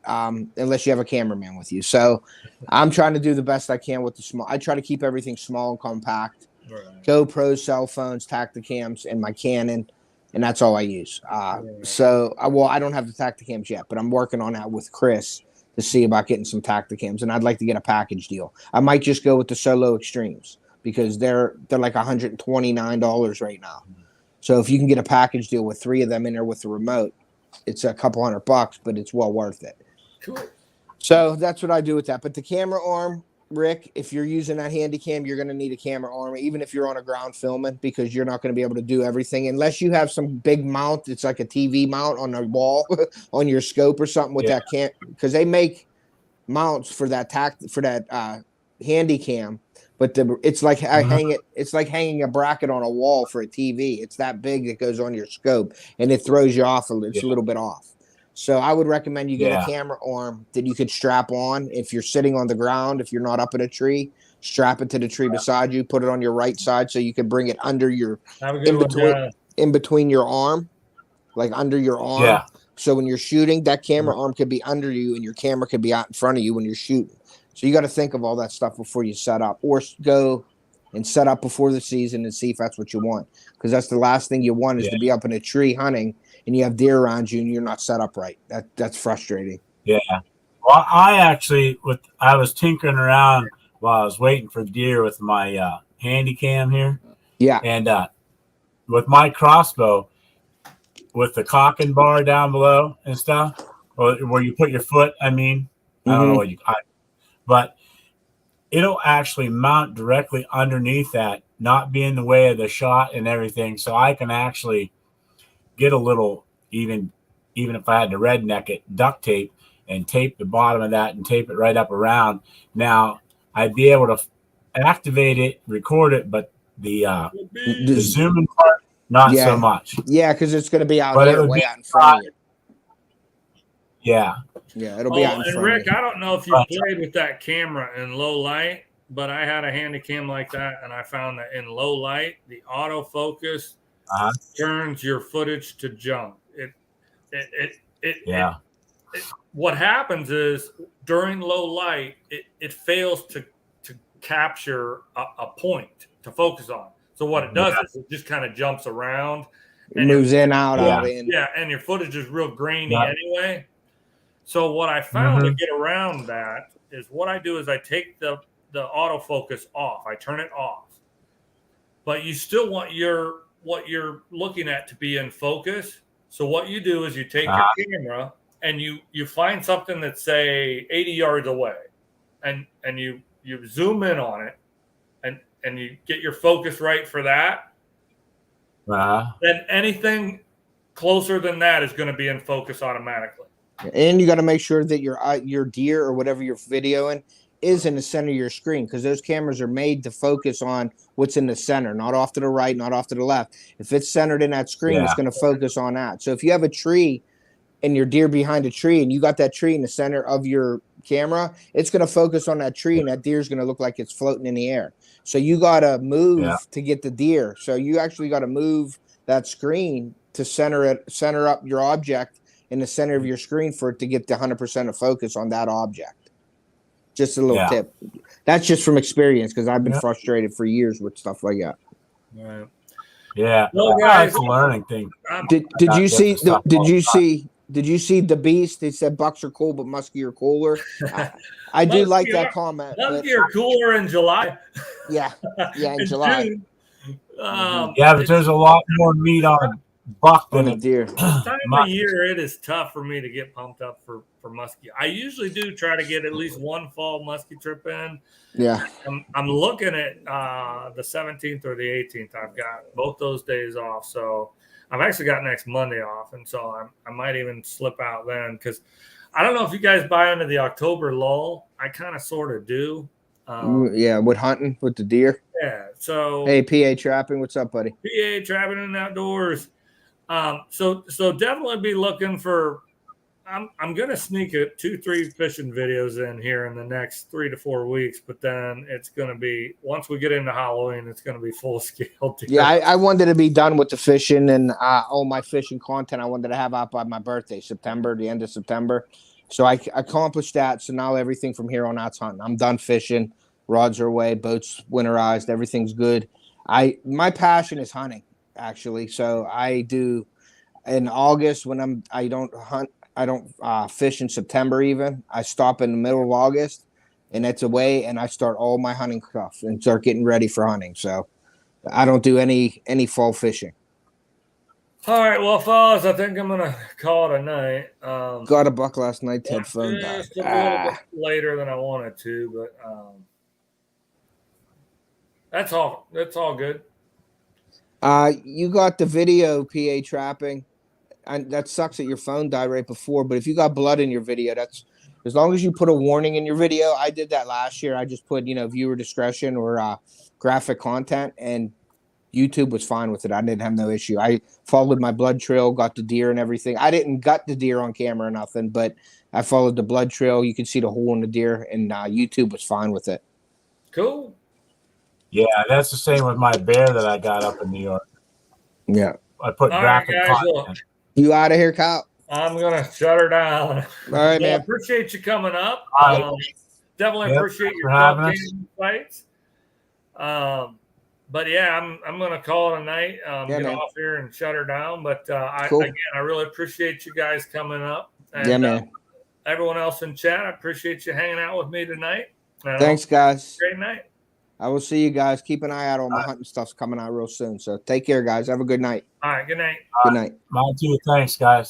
unless you have a cameraman with you. So I'm trying to do the best I can with the small. I try to keep everything small and compact. Right. GoPros, cell phones, Tacticams, and my Canon, and that's all I use. So I don't have the Tacticams yet, but I'm working on that with Chris to see about getting some Tacticams, and I'd like to get a package deal. I might just go with the Solo Extremes because they're like $129 right now. So if you can get a package deal with 3 of them in there with the remote, it's a couple $100, but it's well worth it. Cool. So that's what I do with that. But the camera arm, Rick, if you're using that handy cam, you're going to need a camera arm, even if you're on a ground filming, because you're not going to be able to do everything unless you have some big mount. It's like a TV mount on a wall on your scope or something with that cam, because they make mounts for that handy cam, but it's like it's like hanging a bracket on a wall for a TV. It's that big that goes on your scope, and it throws you off a little bit off. So I would recommend you get a camera arm that you could strap on if you're sitting on the ground. If you're not up in a tree, strap it to the tree beside you. Put it on your right side so you can bring it under your in between your arm, like under your arm. Yeah. So when you're shooting, that camera arm could be under you, and your camera could be out in front of you when you're shooting. So you got to think of all that stuff before you set up, or go and set up before the season and see if that's what you want, because that's the last thing you want is to be up in a tree hunting and you have deer around you and you're not set up right. That's frustrating. Yeah. Well, I was tinkering around while I was waiting for deer with my handy cam here. Yeah. And with my crossbow, with the cocking bar down below and stuff, where you put your foot, I don't know what but it'll actually mount directly underneath that, not be in the way of the shot and everything. So I can actually get a little, even if I had to redneck it, duct tape and tape the bottom of that and tape it right up around. Now I'd be able to activate it, record it, but the zooming part, not so much. Yeah, because it's going to be out here, way out in front of you. Yeah. Yeah, it'll be out in front of you. Rick, I don't know if you played with that camera in low light, but I had a handy cam like that, and I found that in low light, the autofocus turns your footage to junk. Yeah. What happens is during low light, it fails to capture a point to focus on. So what it does is it just kind of jumps around. It moves in, out, out, in. Yeah, and your footage is real grainy Yeah. anyway. So what I found to get around that is what I do is I take the autofocus off. I turn it off. But you still want what you're looking at to be in focus. So what you do is you take your camera and you find something that's, say, 80 yards away, and you zoom in on it, and you get your focus right for that. Then anything closer than that is going to be in focus automatically. And you got to make sure that your deer or whatever you're videoing is in the center of your screen, because those cameras are made to focus on what's in the center, not off to the right, not off to the left. If it's centered in that screen, it's going to focus on that. So if you have a tree and your deer behind a tree and you got that tree in the center of your camera, it's going to focus on that tree, and that deer is going to look like it's floating in the air. So you got to move to get the deer. So you actually got to move that screen to center up your object in the center of your screen for it to get the 100% of focus on that object. Just a little tip. That's just from experience, because I've been frustrated for years with stuff like that. Right. Yeah. Well, guys, it's a learning thing. Did you see the beast? They said bucks are cool, but muskie are cooler. I do like that comment. Muskie are cooler in July. Yeah, in July. June. But there's a lot more meat on buck than a deer. This time of year, it is tough for me to get pumped up for muskie. I usually do try to get at least one fall muskie trip in. Yeah. I'm looking at the 17th or the 18th. I've got both those days off. So I've actually got next Monday off. And so I might even slip out then, because I don't know if you guys buy into the October lull. I kind of sort of do. With hunting, with the deer. Yeah. So hey, PA Trapping, what's up, buddy? PA Trapping and Outdoors. So definitely be looking for. I'm gonna sneak 2-3 fishing videos in here in the next 3 to 4 weeks, but then it's gonna be, once we get into Halloween, it's gonna be full scale. Yeah, I wanted to be done with the fishing and all my fishing content. I wanted to have out by my birthday, the end of September. So I accomplished that. So now everything from here on out's hunting. I'm done fishing. Rods are away, boats winterized, everything's good. My passion is hunting, actually. So I do in August when I don't hunt. I don't fish in September even. I stop in the middle of August, and it's away, and I start all my hunting stuff and start getting ready for hunting. So I don't do any fall fishing. All right, well, fellas, I think I'm gonna call it a night. Got a buck last night. Ted phone died. Just a little bit later than I wanted to, but that's all. That's all good. You got the video, PA Trapping. And that sucks that your phone died right before, but if you got blood in your video, that's as long as you put a warning in your video. I did that last year. I just put, viewer discretion or graphic content, and YouTube was fine with it. I didn't have no issue. I followed my blood trail, got the deer and everything. I didn't gut the deer on camera or nothing, but I followed the blood trail. You could see the hole in the deer, and YouTube was fine with it. Cool. Yeah, that's the same with my bear that I got up in New York. Yeah. I put graphic content. You out of here, Kyle? I'm gonna shut her down. All right, man. I appreciate you coming up. Definitely appreciate your insights. But yeah, I'm gonna call it a night. Get off here and shut her down. But cool. I really appreciate you guys coming up. And, yeah, man. Everyone else in chat, I appreciate you hanging out with me tonight. Thanks, guys. Great night. I will see you guys. Keep an eye out on my hunting stuff's coming out real soon. So take care, guys. Have a good night. All right. Good night. Good night. Mine too. Thanks, guys.